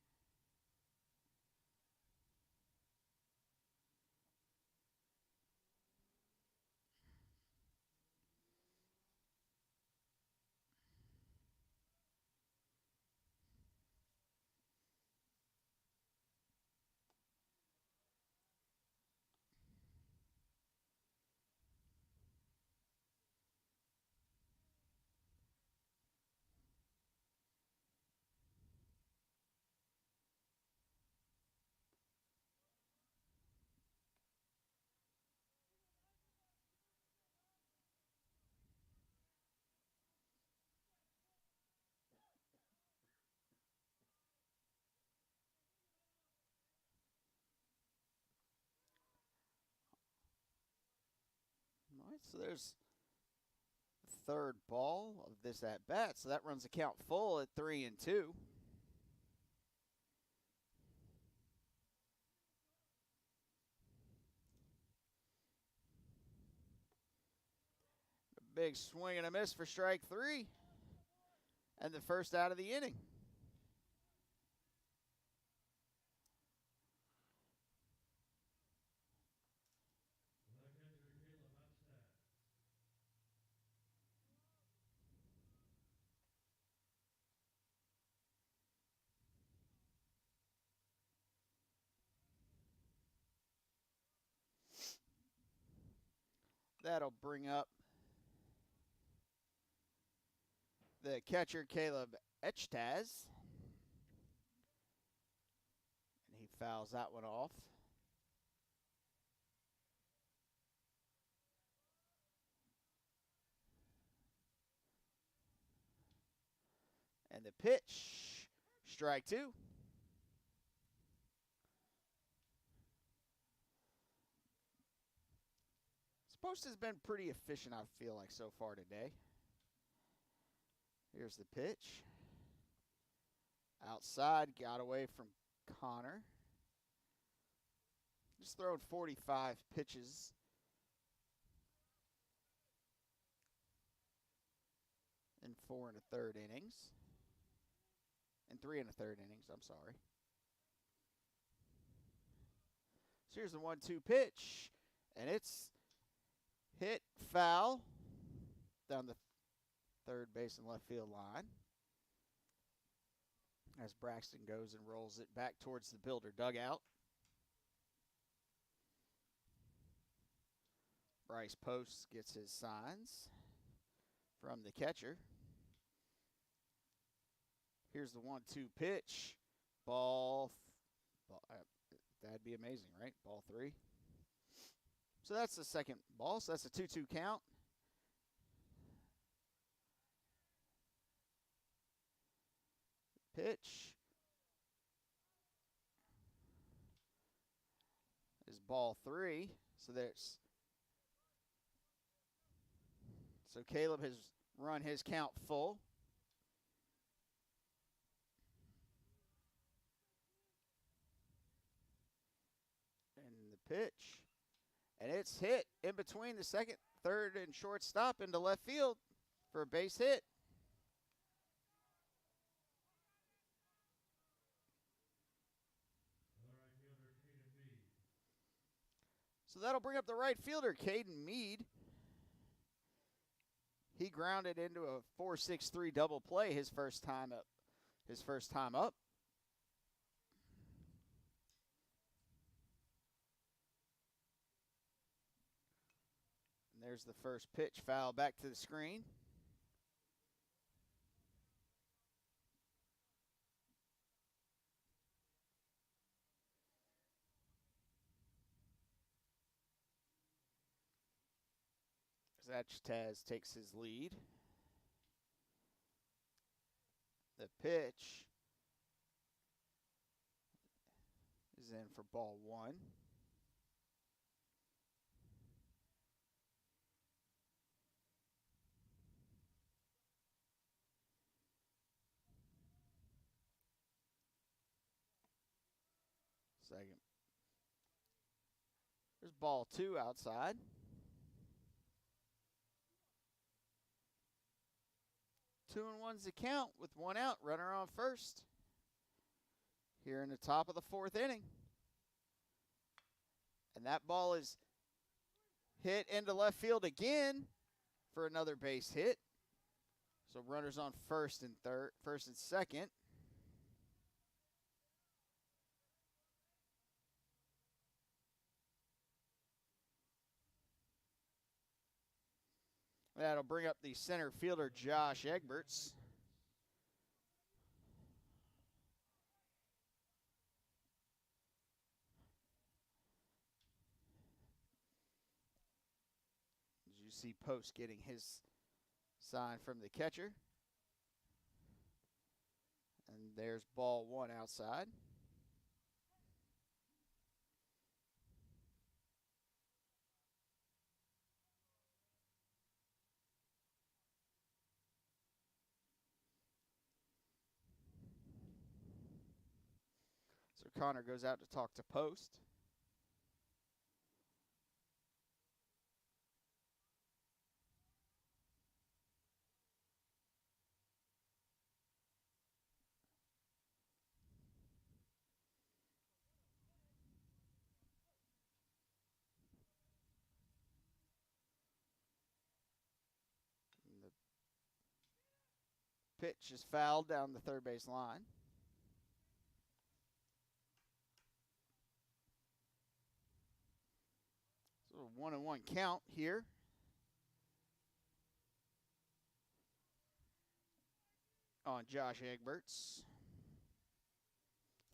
All right, so there's the third ball of this at-bat, so that runs the count full at 3-2. A big swing and a miss for strike 3, and the first out of the inning. That'll bring up the catcher, Caleb Echtaz. And he fouls that one off. And the pitch, strike 2. Post has been pretty efficient, I feel like, so far today. Here's the pitch. Outside, got away from Connor. Just throwing 45 pitches. In 4 1/3 innings. In 3 1/3 innings, I'm sorry. So here's the 1-2 pitch. And it's hit foul down the third base and left field line as Braxton goes and rolls it back towards the Builder dugout. Bryce Post gets his signs from the catcher. Here's the 1-2 pitch. Ball That'd be amazing, right? Ball 3. So that's the second ball. So that's a 2-2 count. Pitch is ball 3. So Caleb has run his count full. And the pitch. And it's hit in between the second, third, and shortstop into left field for a base hit. So that'll bring up the right fielder, Caden Mead. He grounded into a 4-6-3 double play his first time up. And there's the first pitch, foul back to the screen. Zachatez takes his lead. The pitch is in for ball 1. Second. There's ball 2 outside. 2-1's the count with 1 out. Runner on first. Here in the top of the 4th inning. And that ball is hit into left field again for another base hit. So runners on first and second. That'll bring up the center fielder, Josh Egberts. As you see Post getting his sign from the catcher. And there's ball 1 outside. So Connor goes out to talk to Post. And the pitch is fouled down the third base line. So 1-1 count here. On Josh Egberts,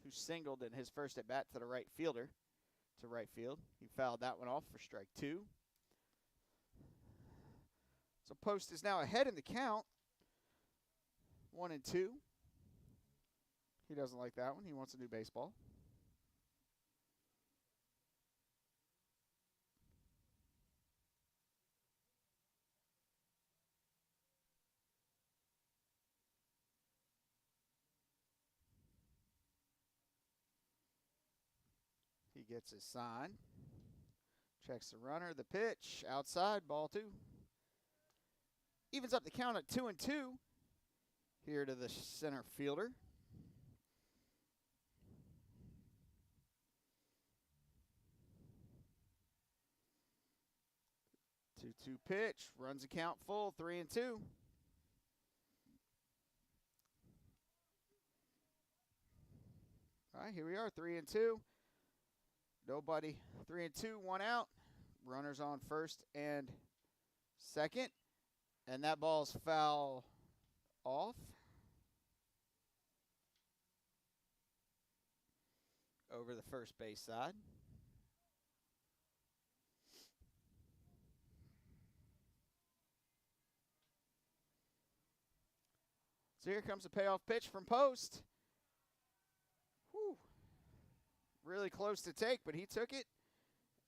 who singled in his first at bat to the right fielder, to right field. He fouled that one off for strike 2. So Post is now ahead in the count. 1-2. He doesn't like that one. He wants a new baseball. He gets his sign. Checks the runner. The pitch. Outside. Ball 2. Evens up the count at 2-2. Here to the center fielder. 2-2 pitch. Runs the count full. 3-2. All right, here we are. 3-2. Nobody. 3-2, 1 out. Runners on first and second. And that ball's foul off. over the first base side. So here comes a payoff pitch from Post. Whew. Really close to take, but he took it.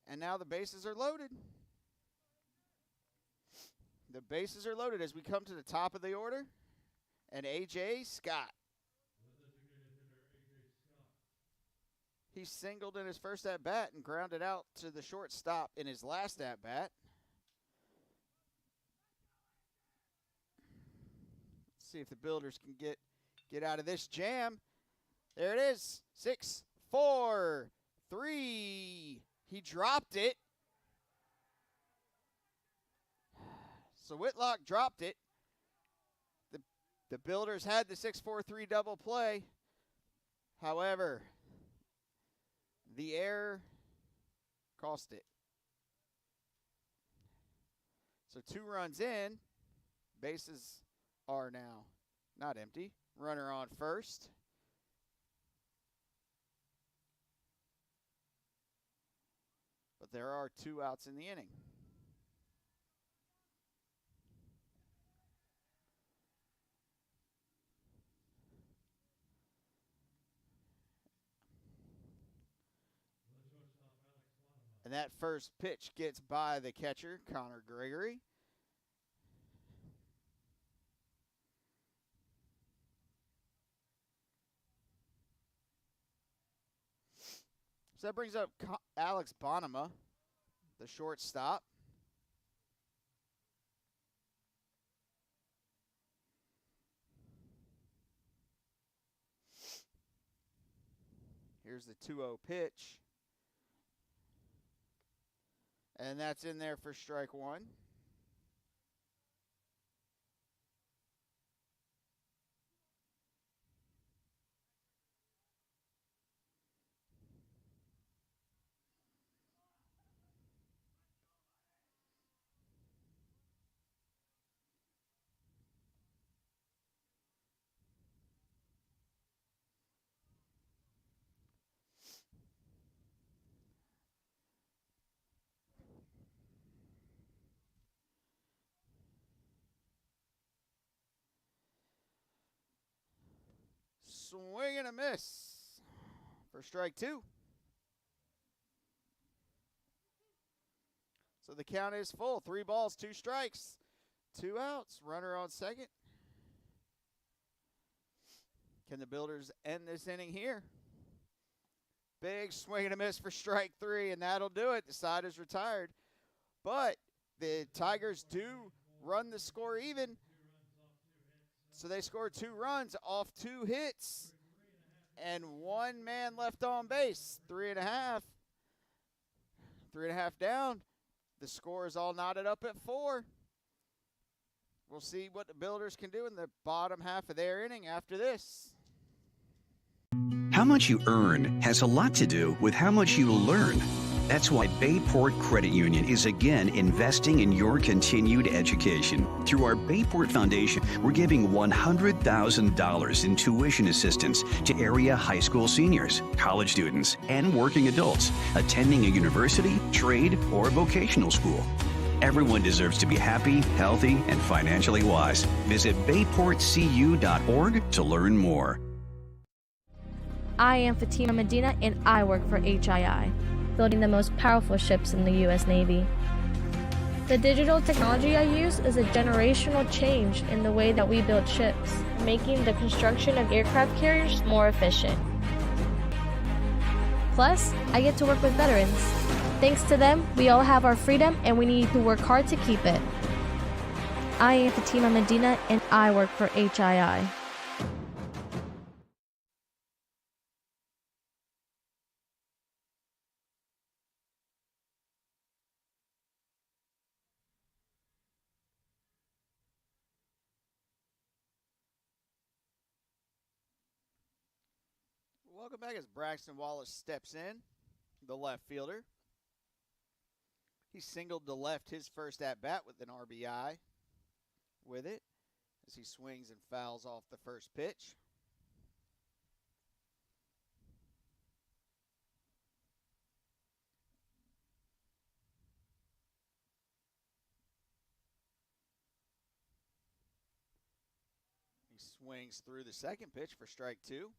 And now the bases are loaded. The bases are loaded as we come to the top of the order. And A.J. Scott. He singled in his first at-bat and grounded out to the shortstop in his last at-bat. Let's see if the Builders can get out of this jam. There it is. 6, 4, 3. He dropped it. So Whitlock dropped it. The Builders had the 6-4-3 double play. However, the error cost it. So 2 runs in. Bases are now not empty. Runner on first. But there are 2 outs in the inning. And that first pitch gets by the catcher, Connor Gregory. So that brings up Alex Bonema, the shortstop. Here's the 2-0 pitch. And that's in there for strike 1. Swing and a miss for strike 2. So the count is full. 3 balls, 2 strikes, 2 outs. Runner on second. Can the Builders end this inning here? Big swing and a miss for strike 3, and that'll do it. The side is retired. But the Tigers do run the score even. So they scored 2 runs off 2 hits and 1 man left on base. 3.5. 3.5 down. The score is all knotted up at 4. We'll see what the Builders can do in the bottom half of their inning after this. How much you earn has a lot to do with how much you learn. That's why Bayport Credit Union is again investing in your continued education. Through our Bayport Foundation, we're giving $100,000 in tuition assistance to area high school seniors, college students, and working adults attending a university, trade, or vocational school. Everyone deserves to be happy, healthy, and financially wise. Visit bayportcu.org to learn more. I am Fatima Medina, and I work for HII, building the most powerful ships in the U.S. Navy. The digital technology I use is a generational change in the way that we build ships, making the construction of aircraft carriers more efficient. Plus, I get to work with veterans. Thanks to them, we all have our freedom, and we need to work hard to keep it. I am Fatima Medina, and I work for HII. Welcome back as Braxton Wallace steps in, the left fielder. He singled to left his first at-bat with an RBI with it as he swings and fouls off the first pitch. swings through the second pitch for strike 2.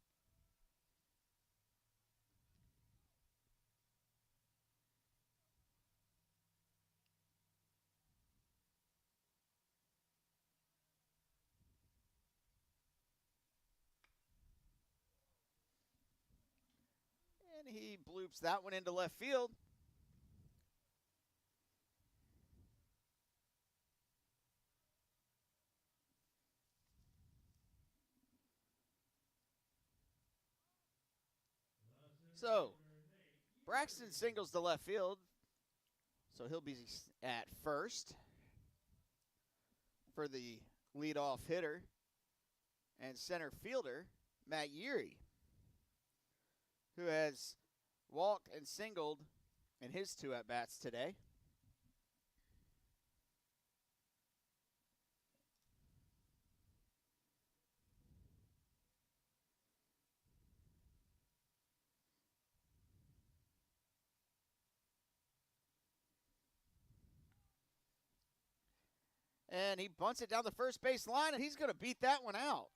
And he bloops that one into left field. So, Braxton singles to left field, so he'll be at first for the leadoff hitter. And center fielder, Matt Yeary, who has walked and singled in his 2 at-bats today. And he bunts it down the first base line, and he's going to beat that one out.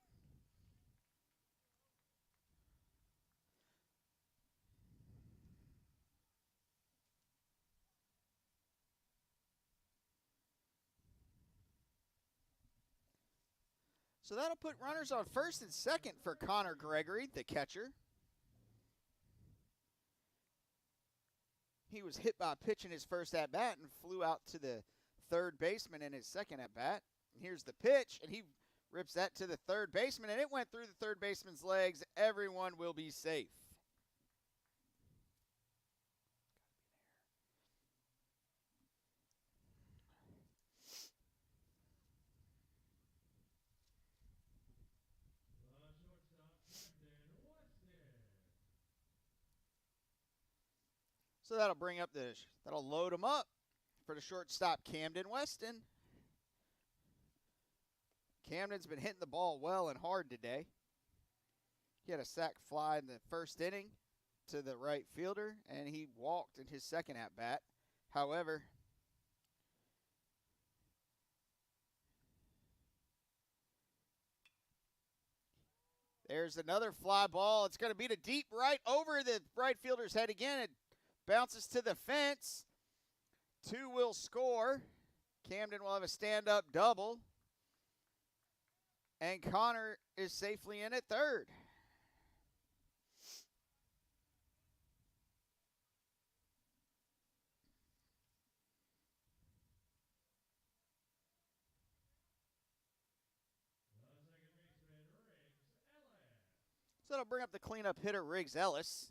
So that'll put runners on first and second for Connor Gregory, the catcher. He was hit by a pitch in his first at-bat and flew out to the third baseman in his second at-bat. Here's the pitch, and he rips that to the third baseman, and it went through the third baseman's legs. Everyone will be safe. So that'll bring up that'll load him up for the shortstop, Camden Weston. Camden's been hitting the ball well and hard today. He had a sac fly in the first inning to the right fielder, and he walked in his second at-bat. However, there's another fly ball. It's going to be to deep right over the right fielder's head again. It bounces to the fence. 2 will score. Camden will have a stand-up double. And Connor is safely in at third. So that'll bring up the cleanup hitter, Riggs Ellis.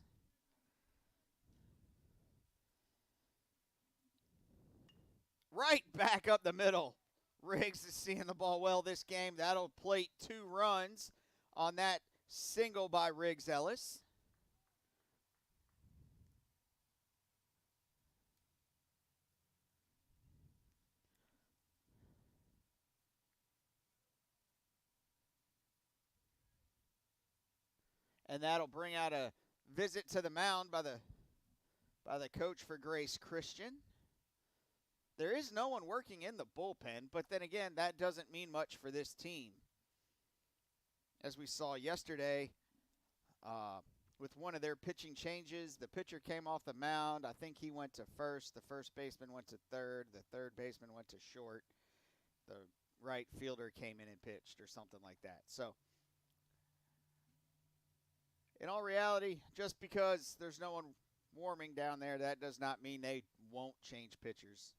Right back up the middle. Riggs is seeing the ball well this game. That'll plate 2 runs on that single by Riggs Ellis. And that'll bring out a visit to the mound by the coach for Grace Christian. There is no one working in the bullpen, but then again, that doesn't mean much for this team. As we saw yesterday, with one of their pitching changes, the pitcher came off the mound. I think he went to first. The first baseman went to third. The third baseman went to short. The right fielder came in and pitched or something like that. So, in all reality, just because there's no one warming down there, that does not mean they won't change pitchers.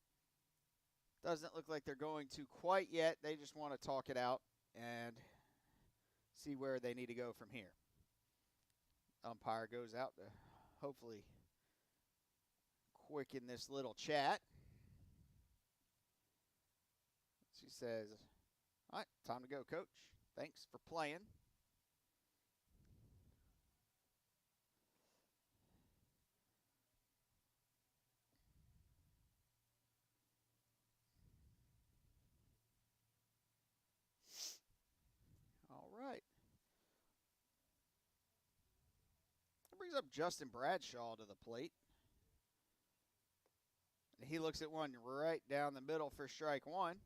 Doesn't look like they're going to quite yet. They just want to talk it out and see where they need to go from here. Umpire goes out to hopefully quicken this little chat. She says, all right, time to go, coach. Thanks for playing. Right. That brings up Justin Bradshaw to the plate. And he looks at one right down the middle for strike 1.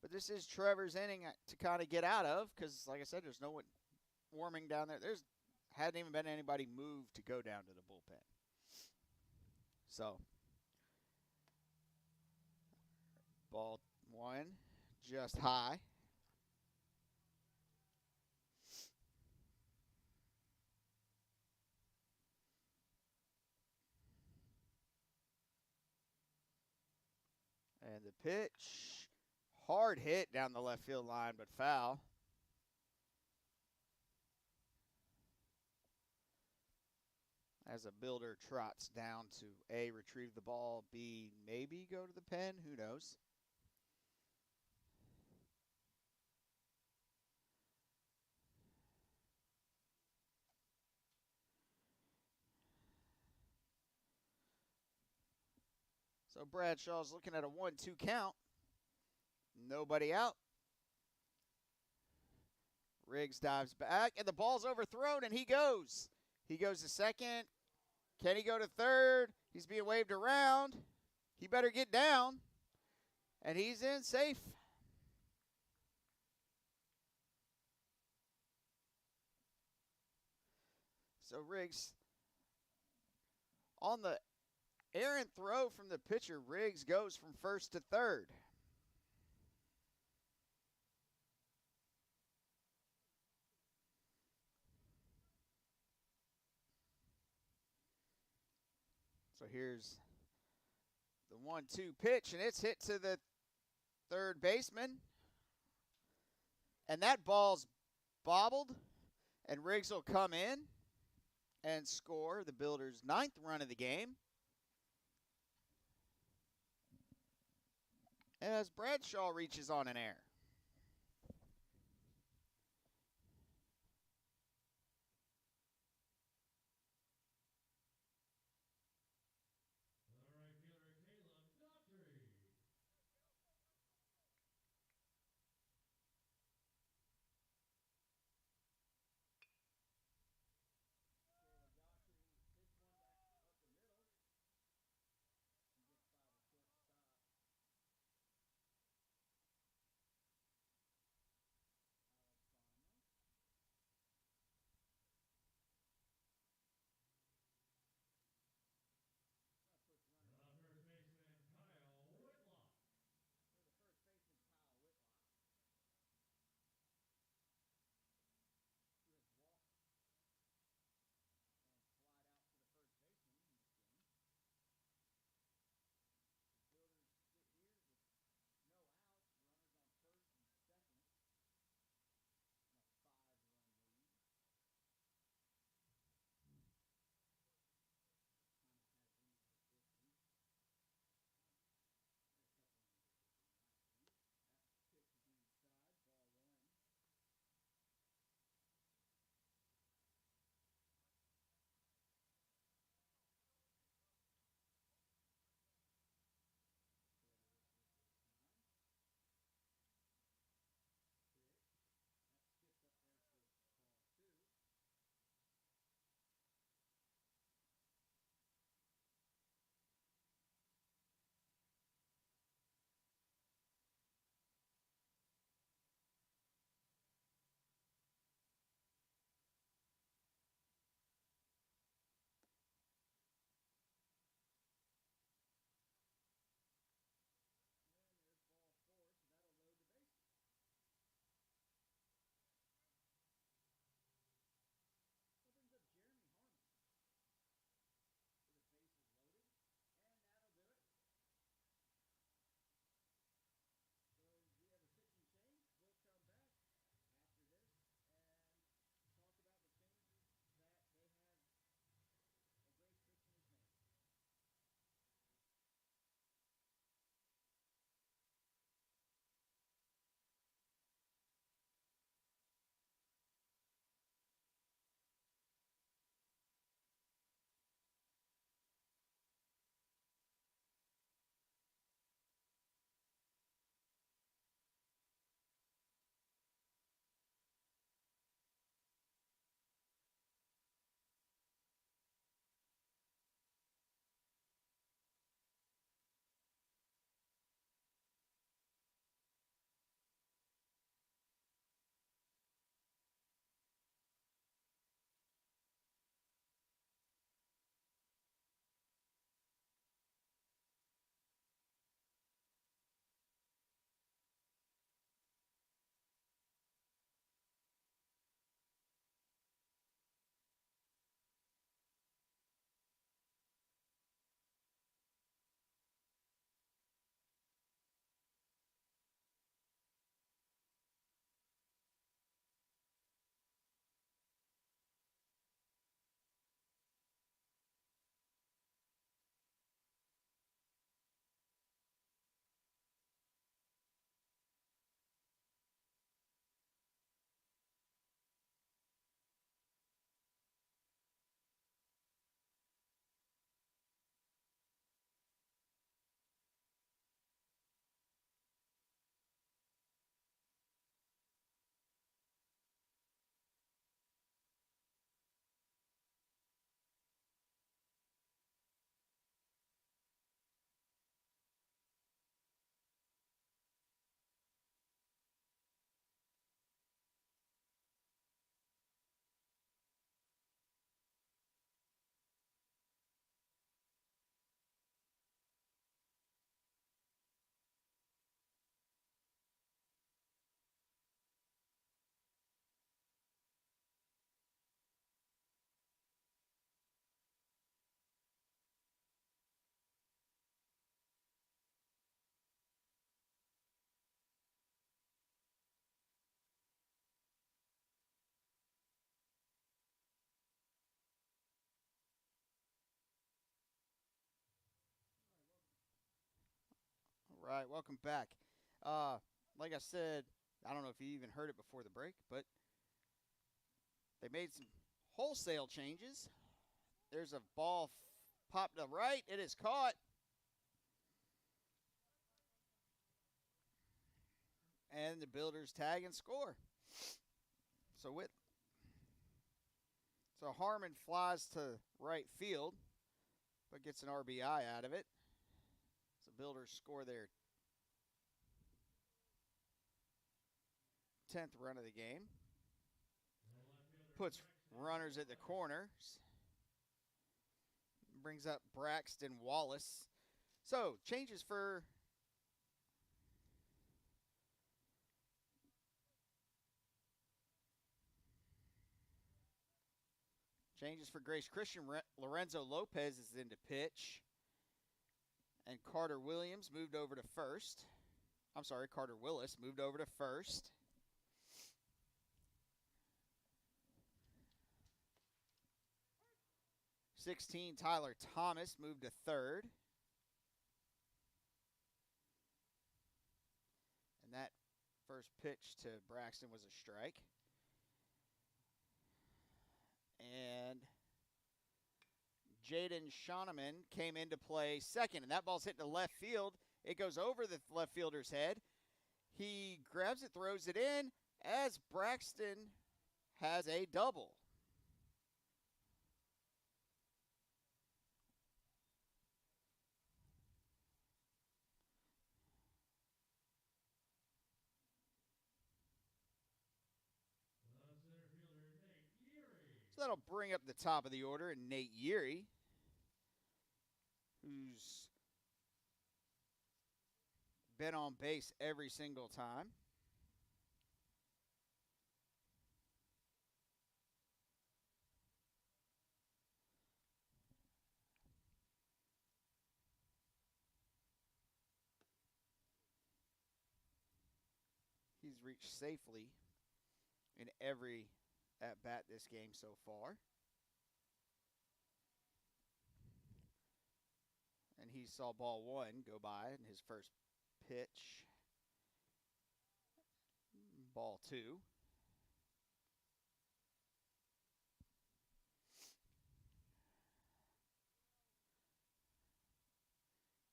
But this is Trevor's inning to kind of get out of because, like I said, there's no one warming down there. There's hadn't even been anybody moved to go down to the bullpen. So, ball one, just high. And the pitch, hard hit down the left field line, but foul. As a builder trots down to A, retrieve the ball, B, maybe go to the pen, who knows. So Bradshaw's looking at a 1-2 count. Nobody out. Riggs dives back, and the ball's overthrown, and he goes. He goes to second. Can he go to third? He's being waved around. He better get down. And he's in safe. So Riggs, on the errant throw from the pitcher, Riggs goes from first to third. So here's the 1-2 pitch, and it's hit to the third baseman. And that ball's bobbled, and Riggs will come in and score the Builders' 9th run of the game. As Bradshaw reaches on an error. The right fielder, Caleb Daughtry. right, welcome back. Like I said, I don't know if you even heard it before the break, but they made some wholesale changes. There's a ball popped to right. It is caught. And the Builders tag and score. So Harmon flies to right field, but gets an RBI out of it. So Builders score their 10th run of the game. Puts runners at the corners. Brings up Braxton Wallace. So changes for Grace Christian. Lorenzo Lopez is in to pitch. And Carter Willis moved over to first. 16, Tyler Thomas moved to third. And that first pitch to Braxton was a strike. And Jaden Shoneman came into play second, and that ball's hit to left field. It goes over the left fielder's head. He grabs it, throws it in, as Braxton has a double. So that'll bring up the top of the order, and Nate Yeary, who's been on base every single time. He's reached safely in every at-bat this game so far. And he saw ball one go by in his first pitch. Ball two.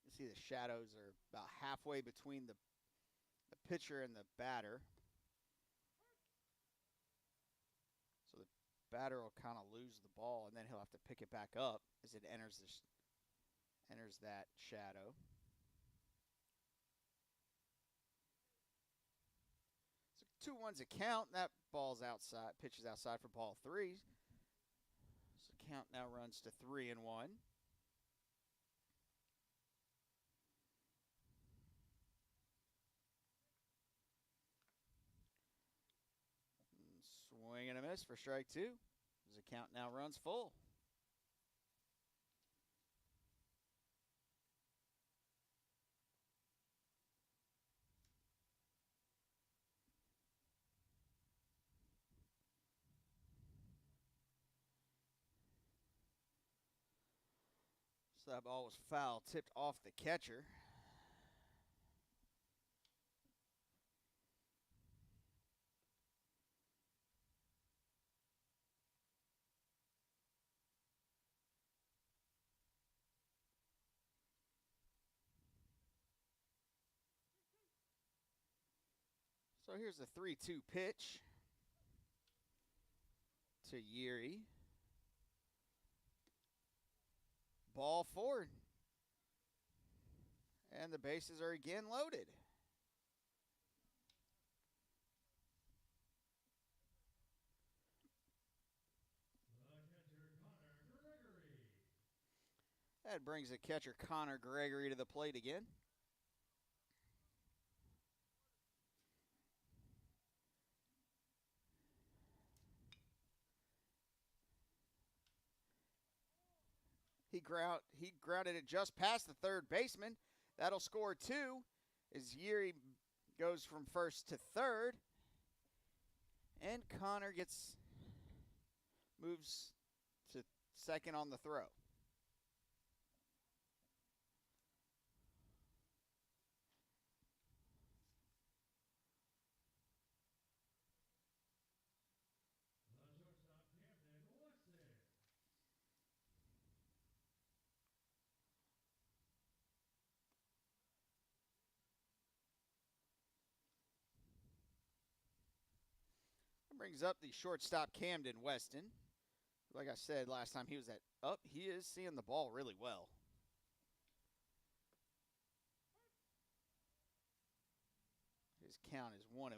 You see the shadows are about halfway between the pitcher and the batter. So the batter will kind of lose the ball, and then he'll have to pick it back up as it enters that shadow. So 2-1's a count. That ball's outside. Pitches outside for ball three. So count now runs to 3-1. Swing and a miss for strike two. As the count now runs full. So that ball was foul, tipped off the catcher. So here's the 3-2 pitch to Yeary. Ball forward. And the bases are again loaded. That brings the catcher Connor Gregory to the plate again. He grounded it just past the third baseman. That'll score two as Yeary goes from first to third. And Connor moves to second on the throw. brings up the shortstop Camden Weston. Like I said last time he was at up, he is seeing the ball really well. His count is 1-1.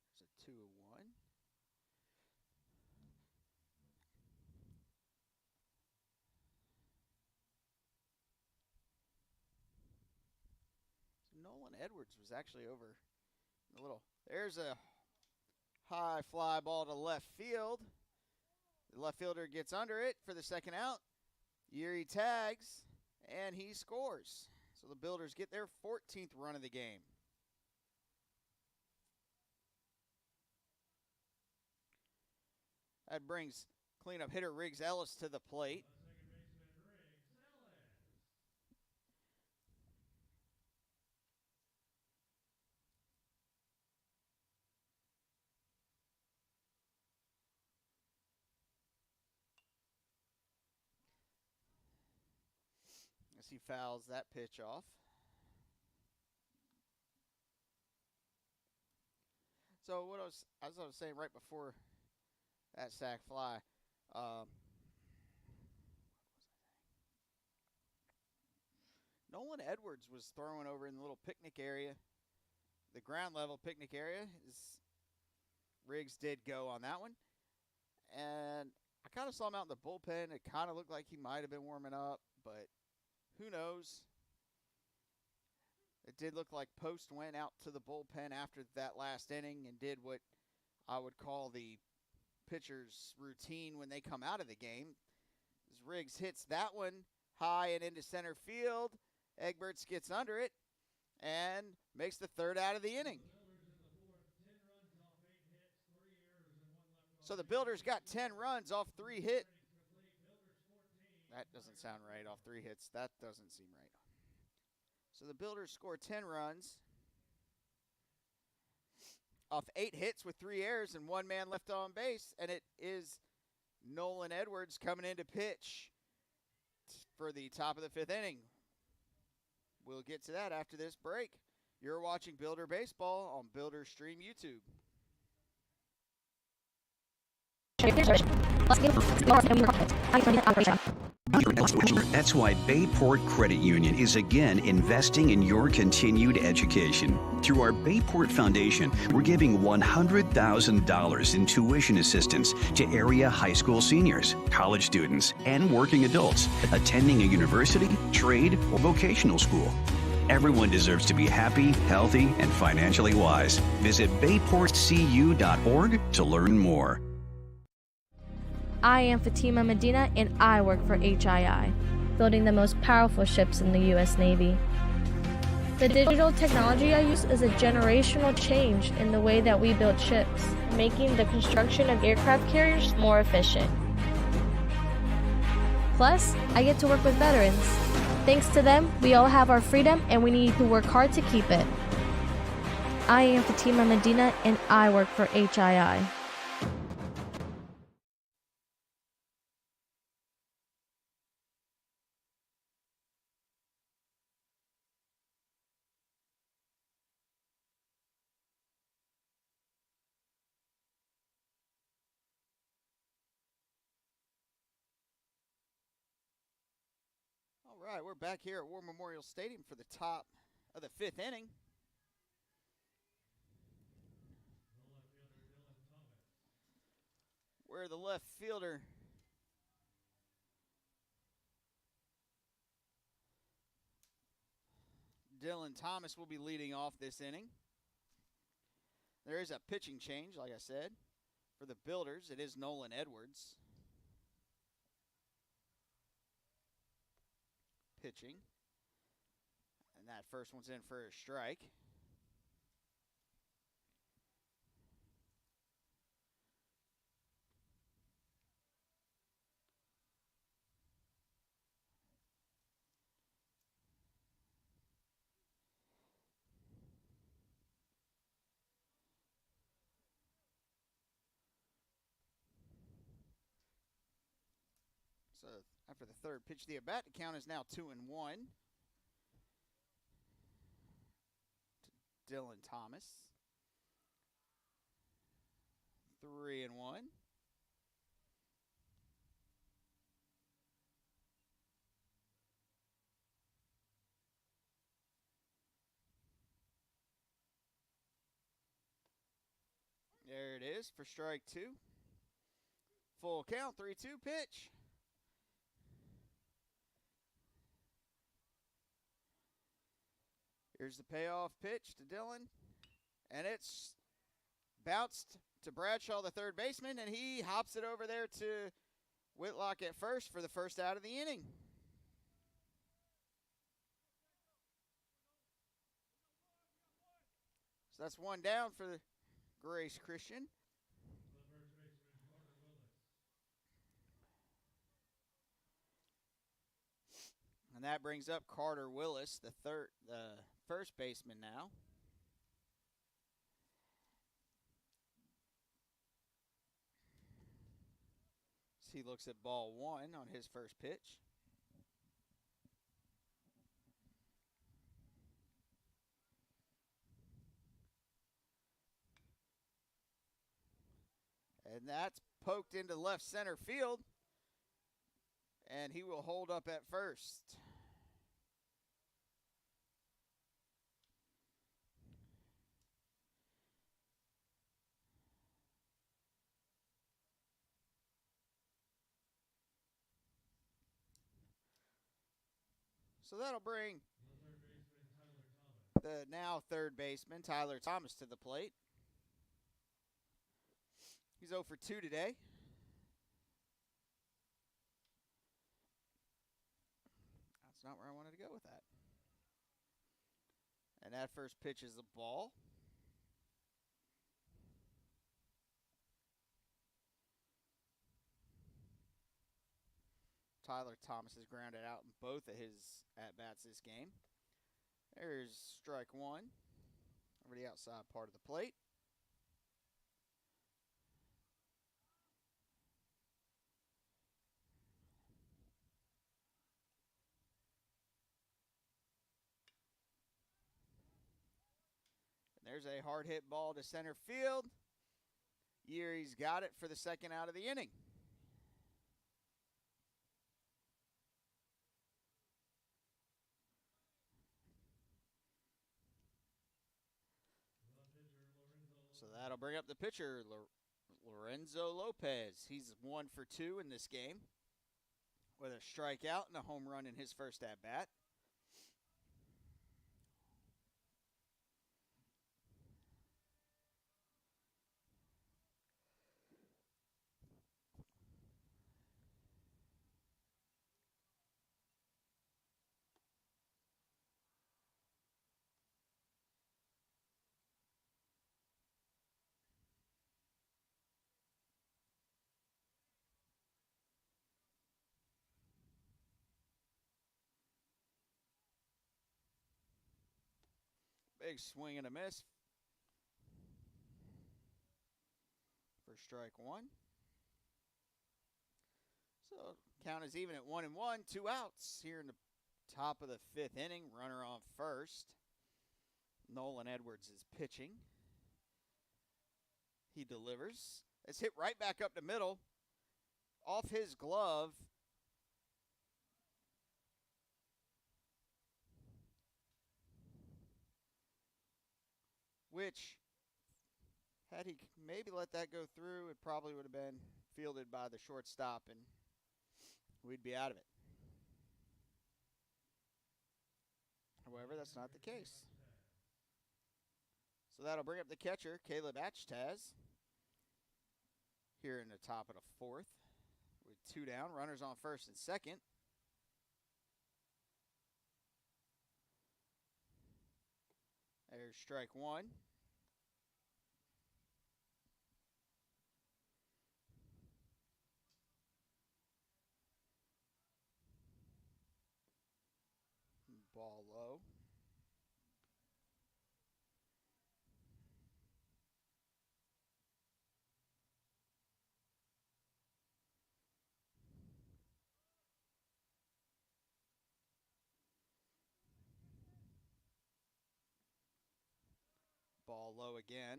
There's a 2-1. Nolan Edwards was actually over a little. There's a high fly ball to left field. The left fielder gets under it for the second out. Yuri tags, and he scores. So the Builders get their 14th run of the game. That brings cleanup hitter Riggs Ellis to the plate. As he fouls that pitch off. So as I was saying right before that sac fly, Nolan Edwards was throwing over in the little picnic area, the ground level picnic area. Riggs did go on that one. And I kind of saw him out in the bullpen. It kind of looked like he might have been warming up, but who knows? It did look like Post went out to the bullpen after that last inning and did what I would call the pitcher's routine when they come out of the game. As Riggs hits that one high and into center field, Egberts gets under it and makes the third out of the inning. So the Builders got 10 runs off 3 hits. That doesn't sound right, off 3 hits. That doesn't seem right. So the Builders score 10 runs off 8 hits with 3 errors and 1 man left on base. And it is Nolan Edwards coming in to pitch for the top of the 5th inning. We'll get to that after this break. You're watching Builder Baseball on Builder Stream YouTube. That's why Bayport Credit Union is again investing in your continued education. Through our Bayport Foundation, we're giving $100,000 in tuition assistance to area high school seniors, college students, and working adults attending a university, trade, or vocational school. Everyone deserves to be happy, healthy, and financially wise. Visit bayportcu.org to learn more. I am Fatima Medina, and I work for HII, building the most powerful ships in the U.S. Navy. The digital technology I use is a generational change in the way that we build ships, making the construction of aircraft carriers more efficient. Plus, I get to work with veterans. Thanks to them, we all have our freedom, and we need to work hard to keep it. I am Fatima Medina, and I work for HII. All right, we're back here at War Memorial Stadium for the top of the 5th inning. Where the left fielder Dylan Thomas will be leading off this inning. There is a pitching change, like I said. For the Builders, it is Nolan Edwards pitching. And that first one's in for a strike. So after the third pitch of the at-bat, the count is now 2-1 to Dylan Thomas. 3-1. There it is for strike 2. Full count, 3-2 pitch. Here's the payoff pitch to Dylan. And it's bounced to Bradshaw, the third baseman, and he hops it over there to Whitlock at first for the first out of the inning. So that's one down for the Grace Christian. The first baseman, Carter Willis. And that brings up Carter Willis, the first baseman now. He looks at ball 1 on his first pitch. And that's poked into left center field. And he will hold up at first. So that'll bring the now third baseman, Tyler Thomas, to the plate. He's 0 for 2 today. That's not where I wanted to go with that. And that first pitch is a ball. Tyler Thomas has grounded out in both of his at-bats this game. There's strike 1 over the outside part of the plate. And there's a hard hit ball to center field. Yeary's got it for the second out of the inning. So that'll bring up the pitcher, Lorenzo Lopez. He's 1 for 2 in this game with a strikeout and a home run in his first at-bat. Big swing and a miss for strike 1. So count is even at 1-1, 2 outs here in the top of the 5th inning. Runner on first. Nolan Edwards is pitching. He delivers. It's hit right back up the middle. Off his glove. Which, had he maybe let that go through, it probably would have been fielded by the shortstop and we'd be out of it. However, that's not the case. So that'll bring up the catcher, Caleb Achtaz, here in the top of the 4th with 2 down, runners on first and second. There's strike 1. Ball low. ball low again.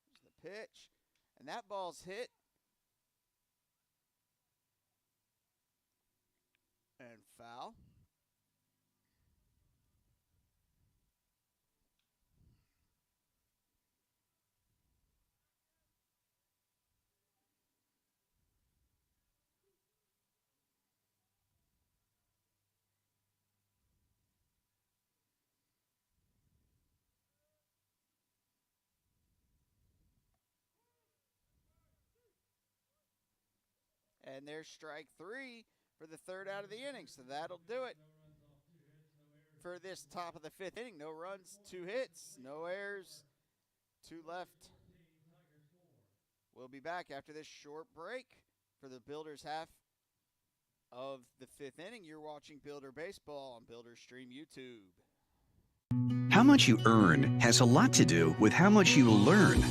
There's the pitch. And that ball's hit. And foul. And there's strike 3 for the third out of the inning. So that'll do it for this top of the 5th inning. No runs, 2 hits, no errors, 2 left. We'll be back after this short break for the Builders half of the 5th inning. You're watching Builder Baseball on Builder Stream YouTube. How much you earn has a lot to do with how much you learn.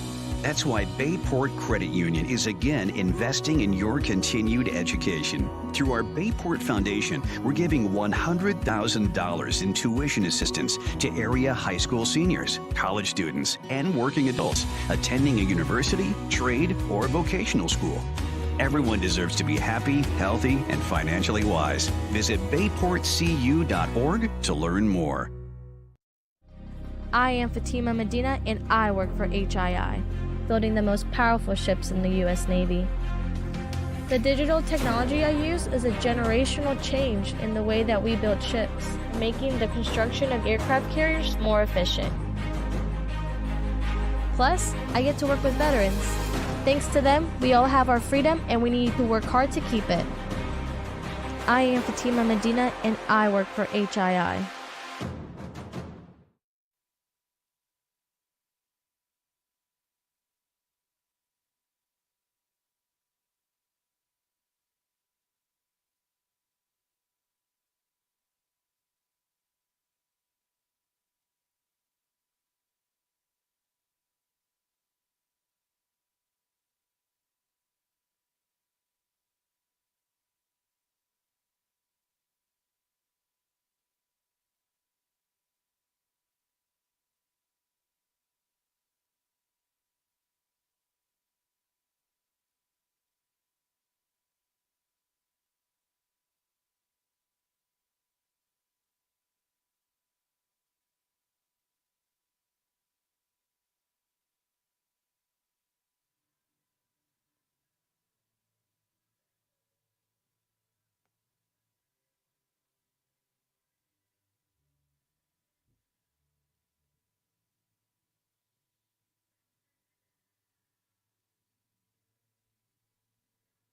That's why Bayport Credit Union is again investing in your continued education. Through our Bayport Foundation, we're giving $100,000 in tuition assistance to area high school seniors, college students, and working adults attending a university, trade, or vocational school. Everyone deserves to be happy, healthy, and financially wise. Visit bayportcu.org to learn more. I am Fatima Medina, and I work for HII, building the most powerful ships in the U.S. Navy. The digital technology I use is a generational change in the way that we build ships, making the construction of aircraft carriers more efficient. Plus, I get to work with veterans. Thanks to them, we all have our freedom, and we need to work hard to keep it. I am Fatima Medina, and I work for HII.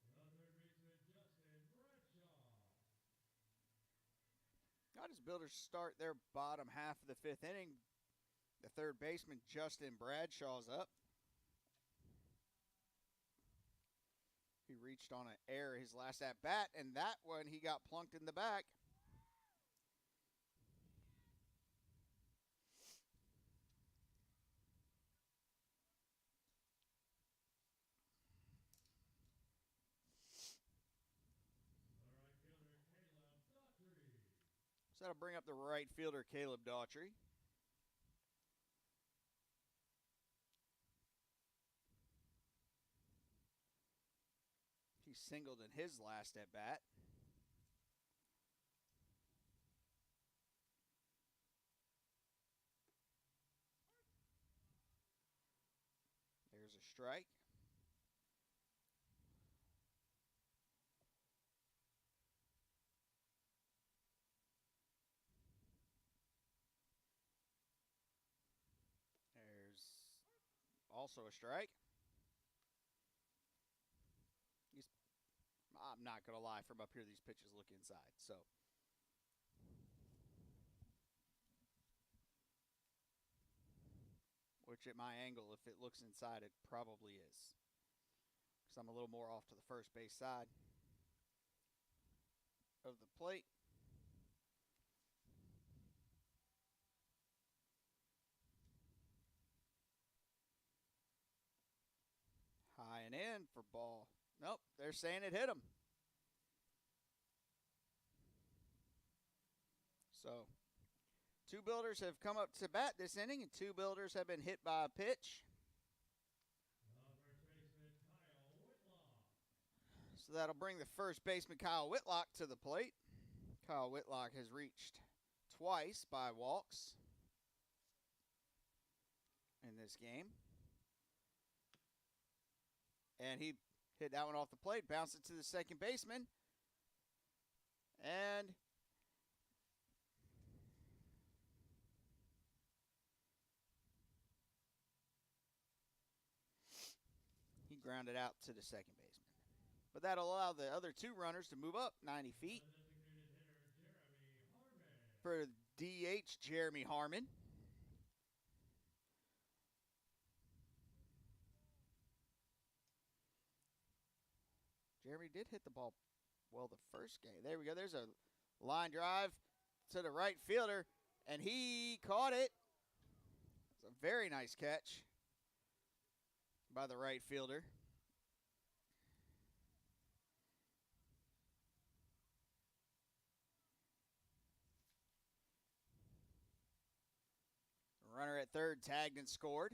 The third baseman, Justin Bradshaw. How does Builders start their bottom half of the 5th inning? The third baseman, Justin Bradshaw's up. He reached on an error his last at bat, and that one he got plunked in the back. So that'll bring up the right fielder, Caleb Daughtry. He singled in his last at bat. There's a strike. There's also a strike. I'm not going to lie, from up here, these pitches look inside. So, which at my angle, if it looks inside, it probably is. Because I'm a little more off to the first base side of the plate. And in for ball. Nope, they're saying it hit him. So, 2 builders have come up to bat this inning, and 2 builders have been hit by a pitch. So that'll bring the first baseman, Kyle Whitlock, to the plate. Kyle Whitlock has reached twice by walks in this game. And he hit that one off the plate, bounced it to the second baseman. And he grounded out to the second baseman. But that'll allow the other 2 runners to move up 90 feet. For DH, Jeremy Harmon. Jeremy did hit the ball well the first game. There we go. There's a line drive to the right fielder, and he caught it. It's a very nice catch by the right fielder. Runner at third tagged and scored.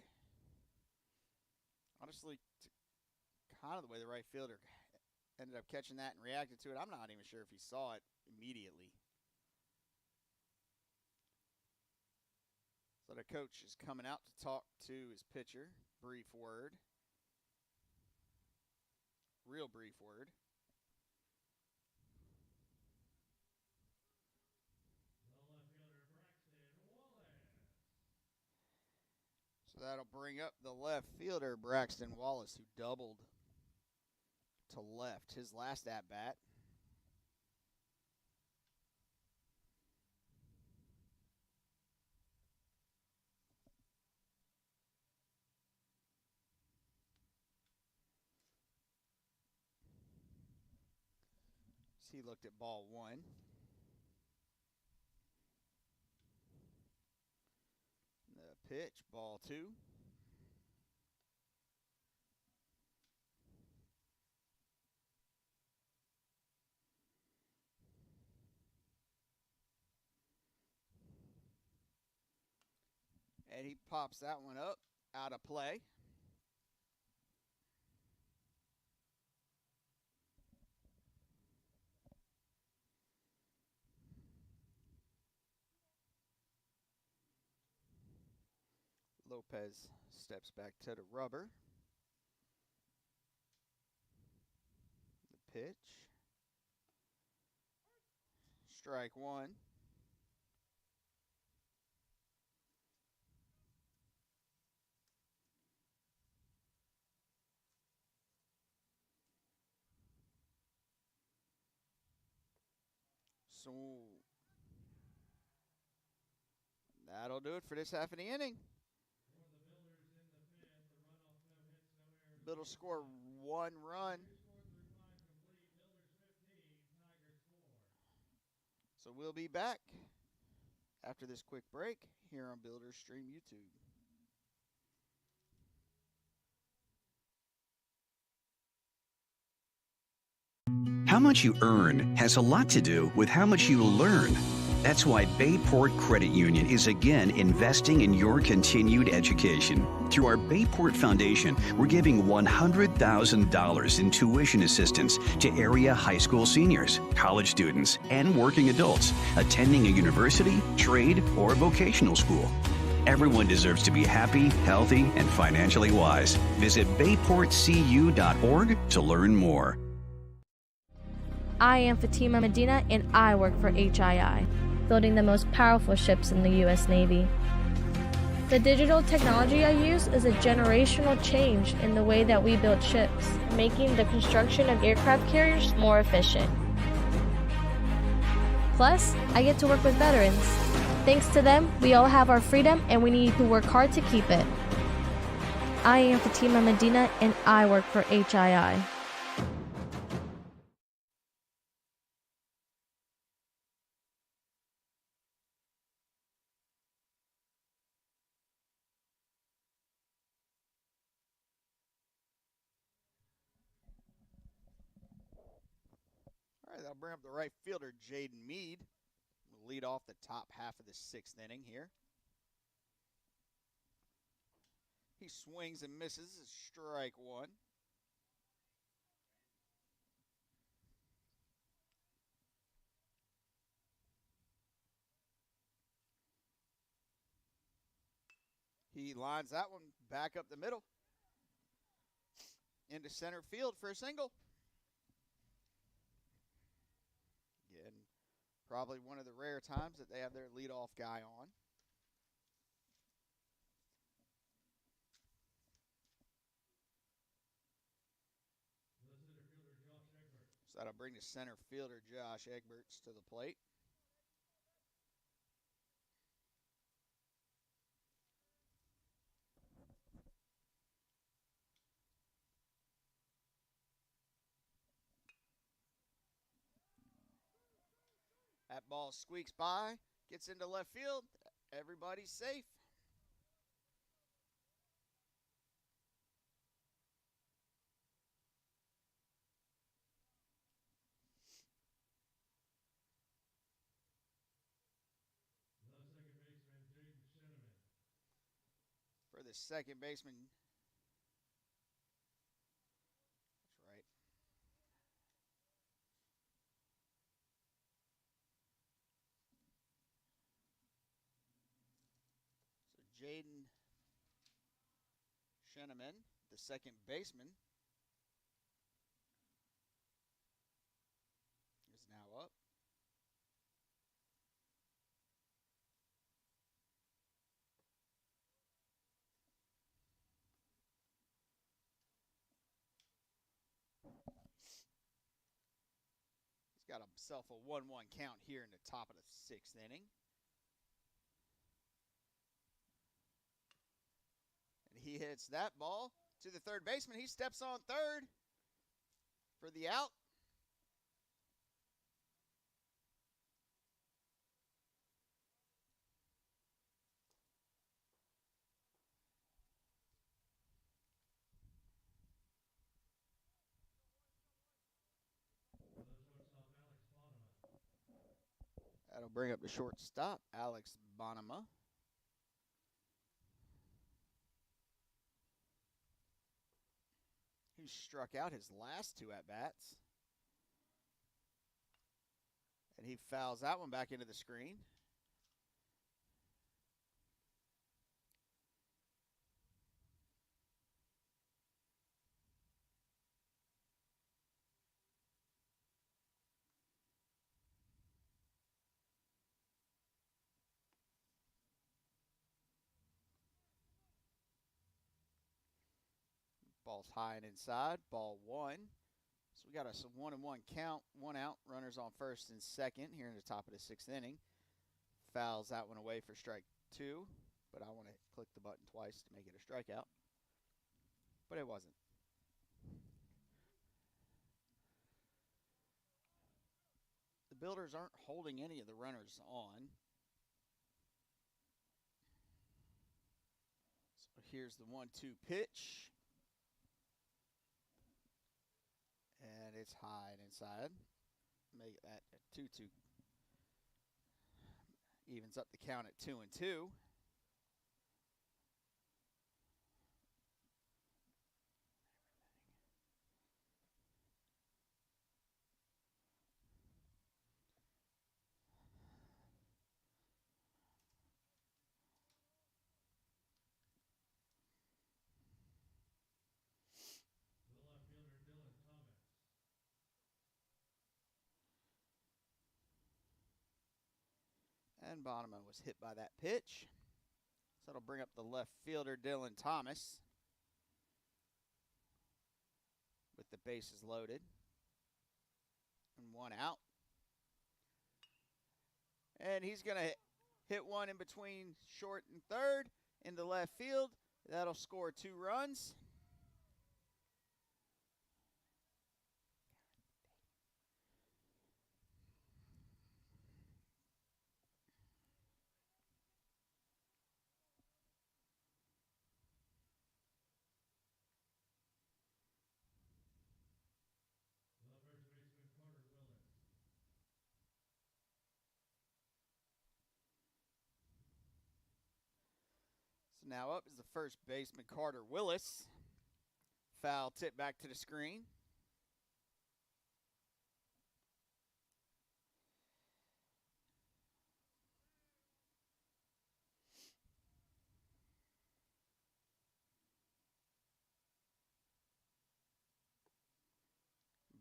Honestly, kind of the way the right fielder ended up catching that and reacted to it, I'm not even sure if he saw it immediately. So the coach is coming out to talk to his pitcher. Brief word. Real brief word. So that'll bring up the left fielder, Braxton Wallace, who doubled to left his last at-bat. He looked at ball 1. The pitch, ball 2. And he pops that one up, out of play. Lopez steps back to the rubber. The pitch. Strike 1. So that'll do it for this half of the inning. Builders score 1 run. So we'll be back after this quick break here on Builders Stream YouTube. How much you earn has a lot to do with how much you learn. That's why Bayport Credit Union is again investing in your continued education. Through our Bayport Foundation, we're giving $100,000 in tuition assistance to area high school seniors, college students, and working adults attending a university, trade, or vocational school. Everyone deserves to be happy, healthy, and financially wise. Visit bayportcu.org to learn more. I am Fatima Medina, and I work for HII, building the most powerful ships in the U.S. Navy. The digital technology I use is a generational change in the way that we build ships, making the construction of aircraft carriers more efficient. Plus, I get to work with veterans. Thanks to them, we all have our freedom, and we need to work hard to keep it. I am Fatima Medina, and I work for HII. I'll bring up the right fielder, Jaden Mead. Will lead off the top half of the 6th inning here. He swings and misses. Strike one. He lines that one back up the middle into center field for a single. Again, probably one of the rare times that they have their leadoff guy on. So that'll bring the center fielder Josh Egberts to the plate. That ball squeaks by, gets into left field. Everybody's safe. For the second baseman. That's right. So Jaden Sheneman, the second baseman, is now up. He's got himself a 1-1 count here in the top of the 6th inning. And he hits that ball to the third baseman. He steps on third for the out. That'll bring up the shortstop, Alex Bonema. He struck out his last 2 at-bats. And he fouls that one back into the screen. Ball's high and inside. Ball 1. So we got a 1-1 count. 1 out. Runners on first and second here in the top of the 6th inning. Fouls that one away for strike 2. But I want to click the button twice to make it a strikeout. But it wasn't. The Builders aren't holding any of the runners on. So here's the 1-2 pitch. And it's high and inside. Make that a 2-2. Evens up the count at 2-2. And Bonema was hit by that pitch. So that'll bring up the left fielder, Dylan Thomas, with the bases loaded. And 1 out. And he's going to hit one in between short and third into left field. That'll score 2 runs. Now up is the first baseman, Carter Willis. Foul tip back to the screen.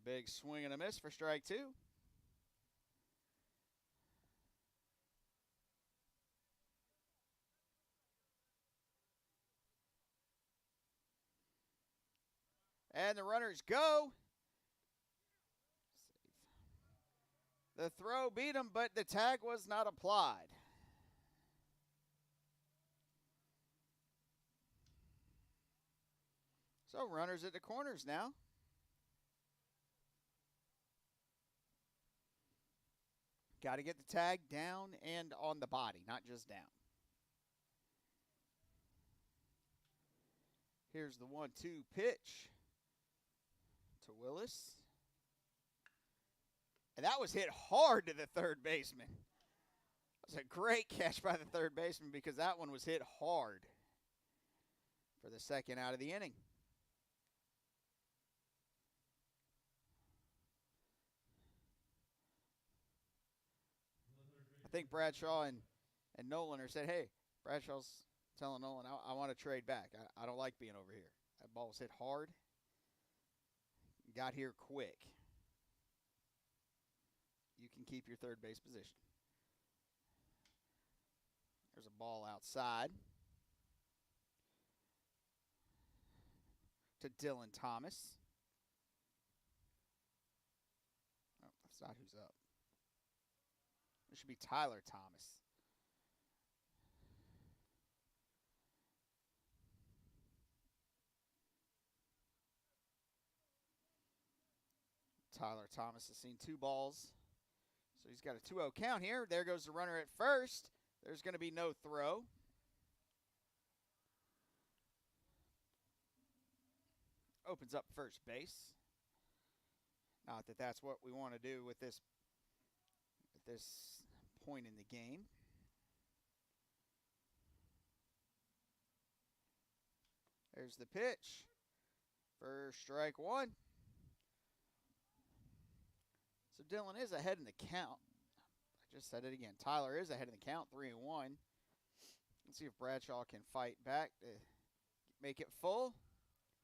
Big swing and a miss for strike two. And the runners go. The throw beat him, but the tag was not applied. So runners at the corners now. Got to get the tag down and on the body, not just down. Here's the 1-2 pitch to Willis. And that was hit hard to the third baseman. That was a great catch by the third baseman because that one was hit hard for the second out of the inning. I think Bradshaw and Nolan are saying, hey, Bradshaw's telling Nolan, I want to trade back. I don't like being over here. That ball was hit hard. Got here quick. You can keep your third base position. There's a ball outside to Dylan Thomas. Oh, that's not who's up. It should be Tyler Thomas. Tyler Thomas has seen two balls. So he's got a 2-0 count here. There goes the runner at first. There's going to be no throw. Opens up first base. Not that that's what we want to do with this point in the game. There's the pitch for strike one. So Dylan is ahead in the count. I just said it again. Tyler is ahead in the count, 3-1. Let's see if Bradshaw can fight back to make it full.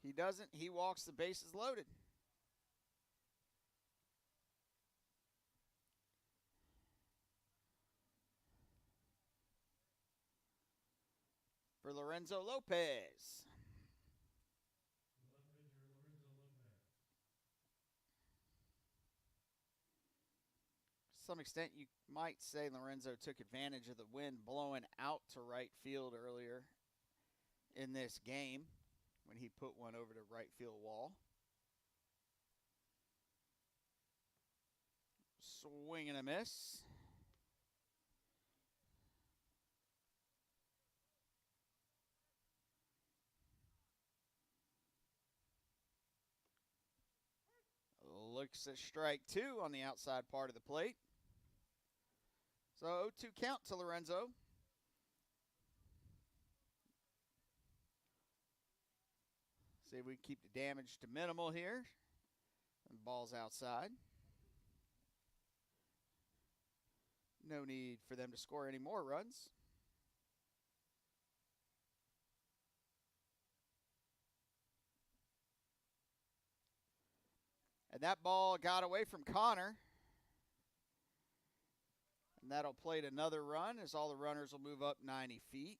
He doesn't. He walks, the bases loaded. For Lorenzo Lopez. To some extent, you might say Lorenzo took advantage of the wind blowing out to right field earlier in this game when he put one over the right field wall. Swing and a miss. Looks at strike two on the outside part of the plate. So 0-2 count to Lorenzo. See if we can keep the damage to minimal here. And ball's outside. No need for them to score any more runs. And that ball got away from Connor. And that'll plate another run as all the runners will move up 90 feet.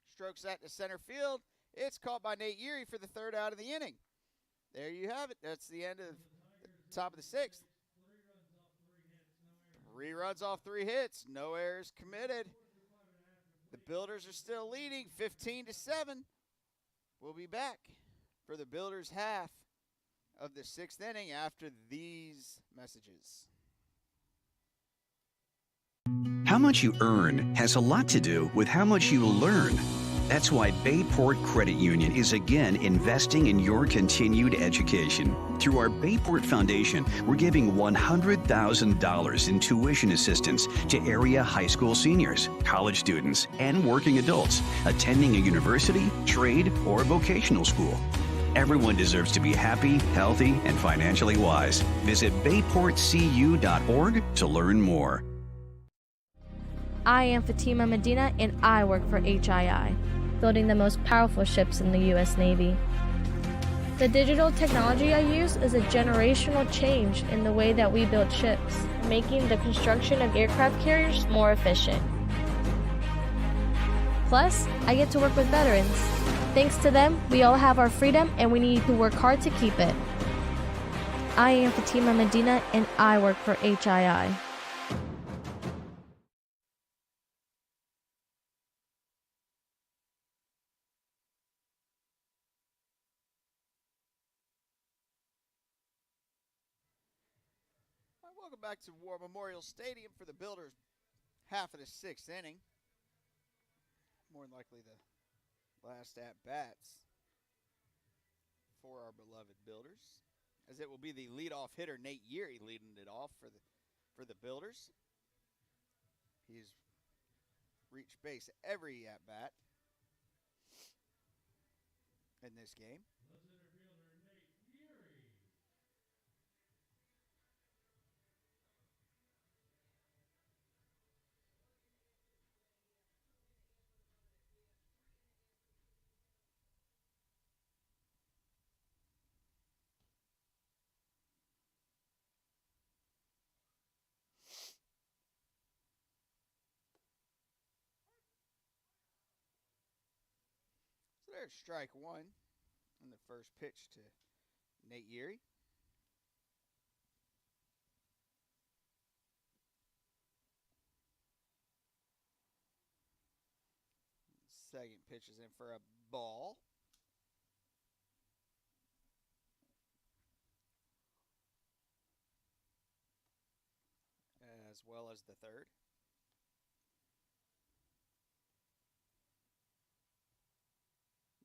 Strokes that to center field. It's caught by Nate Erie for the third out of the inning. There you have it. That's the end of the top of the sixth. 3 runs off 3 hits. No errors committed. The Builders are still leading 15-7. We'll be back for the Builders half of the 6th inning after these messages. How much you earn has a lot to do with how much you learn. That's why Bayport Credit Union is again investing in your continued education. Through our Bayport Foundation, we're giving $100,000 in tuition assistance to area high school seniors, college students, and working adults attending a university, trade, or vocational school. Everyone deserves to be happy, healthy, and financially wise. Visit bayportcu.org to learn more. I am Fatima Medina, and I work for HII, building the most powerful ships in the U.S. Navy. The digital technology I use is a generational change in the way that we build ships, making the construction of aircraft carriers more efficient. Plus, I get to work with veterans. Thanks to them, we all have our freedom, and we need to work hard to keep it. I am Fatima Medina, and I work for HII. Welcome back to War Memorial Stadium for the Builders' half of the 6th inning. More than likely the last at-bats for our beloved Builders, as it will be the leadoff hitter Nate Yeary leading it off for the Builders. He's reached base every at-bat in this game. Left center fielder Nate Yeary. So there's strike one on the first pitch to Nate Yeary. Second pitch is in for a ball. As well as the third.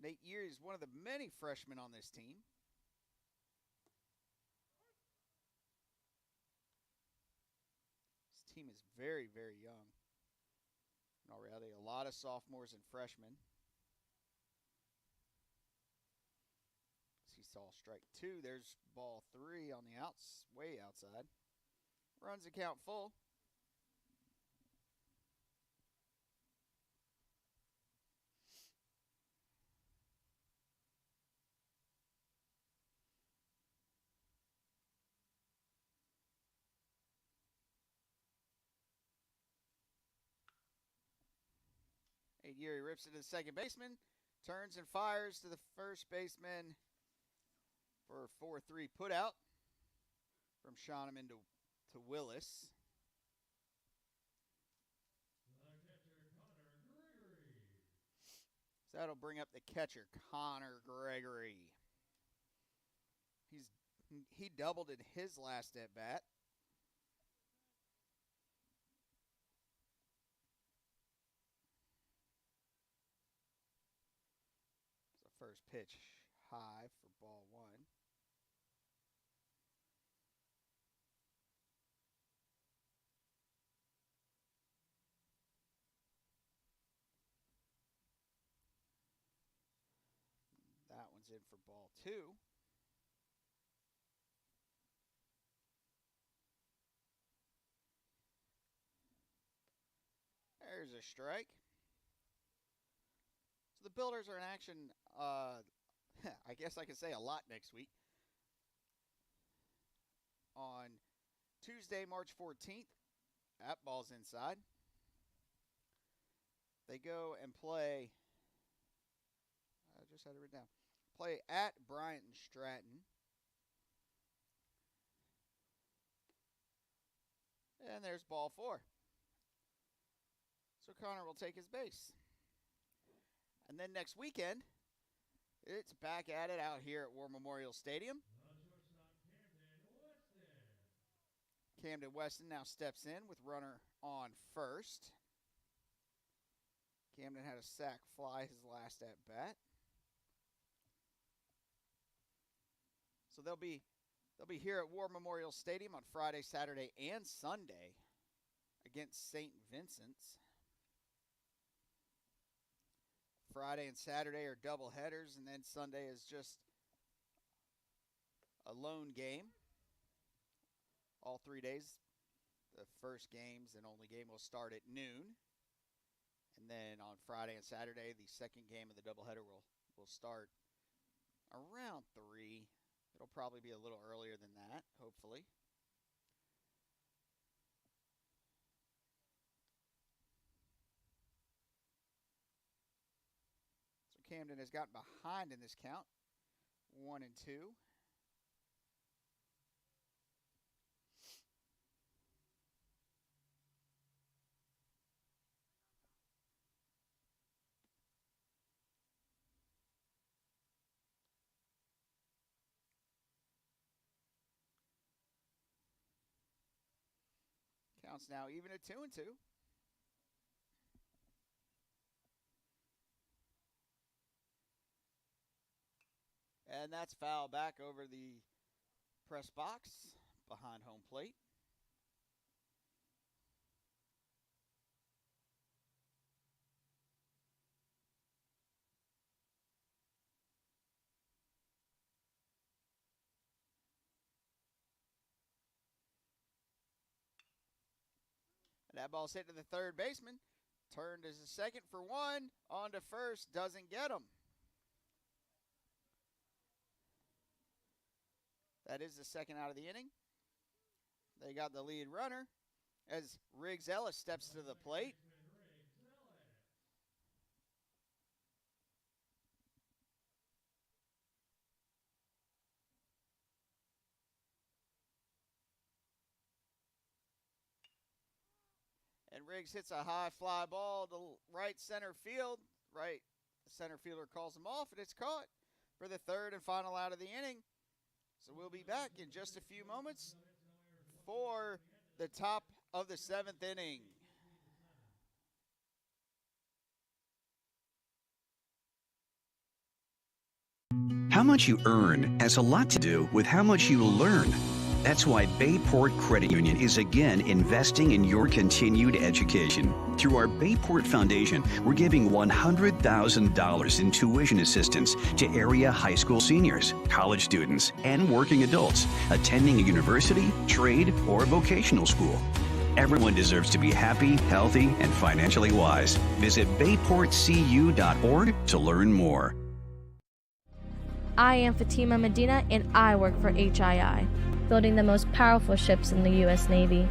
Nate Yeary is one of the many freshmen on this team. This team is very, very young. In all reality, a lot of sophomores and freshmen. He saw strike two. There's ball three on the way outside. Runs the count full. Yeary rips it to the second baseman, turns and fires to the first baseman for a 4-3 putout from Shawneman to Willis. So that'll bring up the catcher, Connor Gregory. He doubled in his last at bat. First pitch high for ball one. That one's in for ball two. There's a strike. So the Builders are in action, I guess I could say a lot next week. On Tuesday, March 14th, at Balls Inside, they go and play, I just had it written down, play at Bryant and Stratton. And there's ball four. So Connor will take his base. And then next weekend, it's back at it out here at War Memorial Stadium. Camden Weston now steps in with runner on first. Camden had a sac fly his last at bat. So they'll be here at War Memorial Stadium on Friday, Saturday, and Sunday against St. Vincent's. Friday and Saturday are double headers, and then Sunday is just a lone game. All 3 days, the first games and only game will start at noon. And then on Friday and Saturday, the second game of the doubleheader will start around 3. It'll probably be a little earlier than that, hopefully. So Camden has gotten behind in this count, 1-2. Counts now even at 2-2. And that's foul back over the press box behind home plate. And that ball's hit to the third baseman. Turned as a second for 1. On to first. Doesn't get him. That is the second out of the inning. They got the lead runner as Riggs Ellis steps to the plate. And Riggs hits a high fly ball to right center field. Right center fielder calls him off, and it's caught for the third and final out of the inning. So we'll be back in just a few moments for the top of the 7th inning. How much you earn has a lot to do with how much you learn. That's why Bayport Credit Union is again investing in your continued education. Through our Bayport Foundation, we're giving $100,000 in tuition assistance to area high school seniors, college students, and working adults attending a university, trade, or vocational school. Everyone deserves to be happy, healthy, and financially wise. Visit bayportcu.org to learn more. I am Fatima Medina, and I work for HII, building the most powerful ships in the U.S. Navy.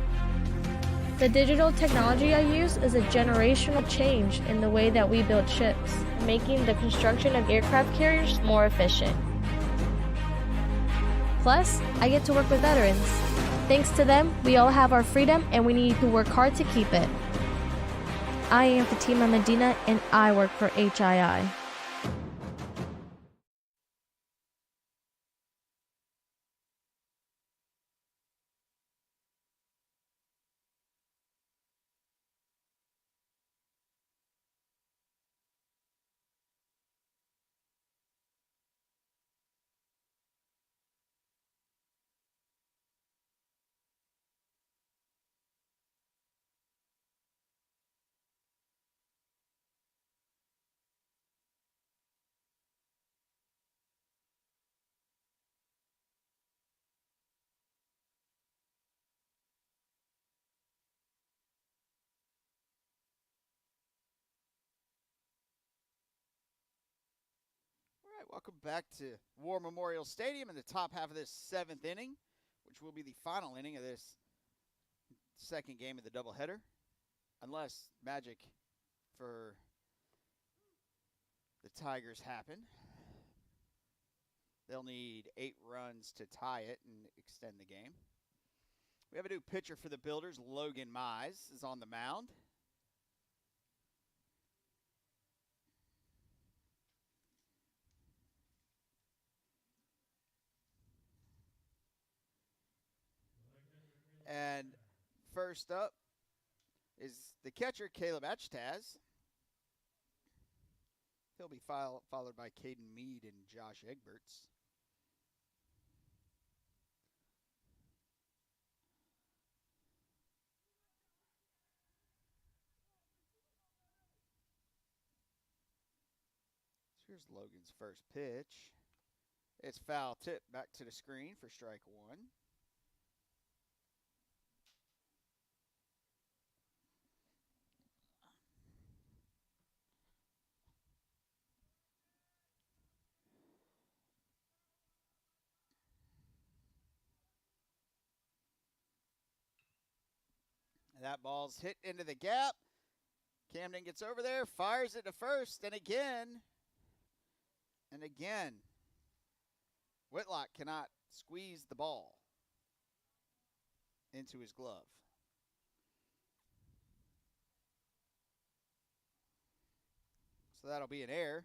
The digital technology I use is a generational change in the way that we build ships, making the construction of aircraft carriers more efficient. Plus, I get to work with veterans. Thanks to them, we all have our freedom, and we need to work hard to keep it. I am Fatima Medina, and I work for HII. All right, welcome back to War Memorial Stadium in the top half of this 7th inning, which will be the final inning of this second game of the doubleheader, unless magic for the Tigers happen. They'll need 8 runs to tie it and extend the game. We have a new pitcher for the Builders. Logan Mize is on the mound. And first up is the catcher, Caleb Etchtaz. He'll be followed by Caden Mead and Josh Egberts. Here's Logan's first pitch. It's foul tip back to the screen for strike one. And that ball's hit into the gap. Camden gets over there, fires it to first, and again. And again. Whitlock cannot squeeze the ball into his glove. So that'll be an error.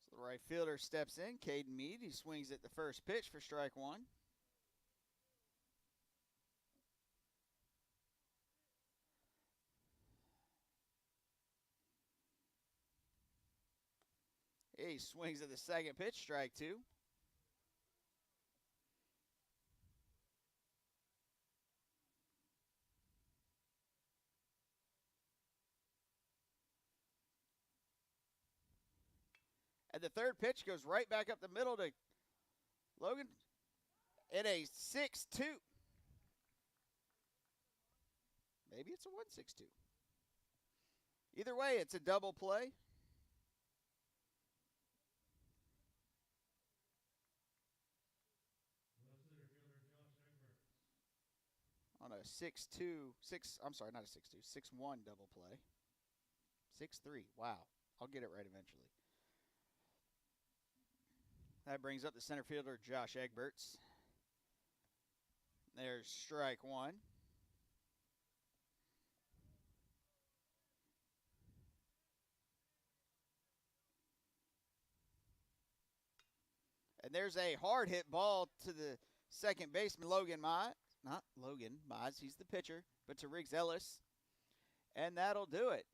So the right fielder steps in, Caden Mead. He swings at the first pitch for strike one. He swings at the second pitch, strike two. And the third pitch goes right back up the middle to Logan in a 6-2. Maybe it's a 1-6-2. Either way, it's a double play. On a 6-1 double play. 6-3. Wow. I'll get it right eventually. That brings up the center fielder, Josh Egberts. There's strike one. And there's a hard hit ball to the second baseman, Logan Mize. Not Logan Mize, he's the pitcher, but to Riggs Ellis. And that'll do it.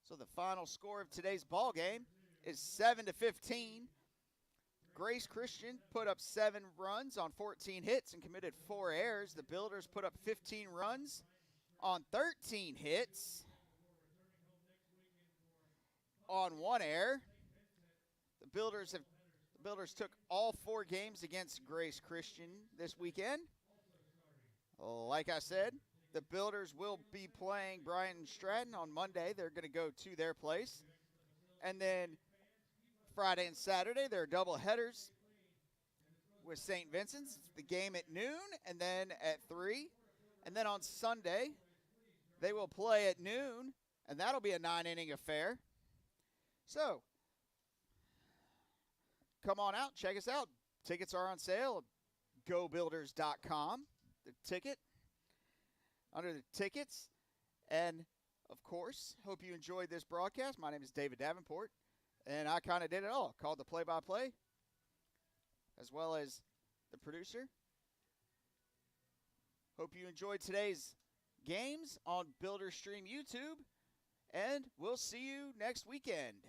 So the final score of today's ball game is 7-15. Grace Christian put up 7 runs on 14 hits and committed 4 errors. The Builders put up 15 runs on 13 hits on 1 error. The Builders took all 4 games against Grace Christian this weekend. Like I said, the Builders will be playing Brian Stratton on Monday. They're going to go to their place. And then Friday and Saturday, they're double headers with St. Vincent's. The game at noon and then at 3. And then on Sunday, they will play at noon, and that'll be a 9-inning affair. So, come on out, check us out. Tickets are on sale at gobuilders.com. The ticket, under the tickets. And, of course, hope you enjoyed this broadcast. My name is David Davenport, and I kind of did it all. Called the play-by-play, as well as the producer. Hope you enjoyed today's games on Builder Stream YouTube, and we'll see you next weekend.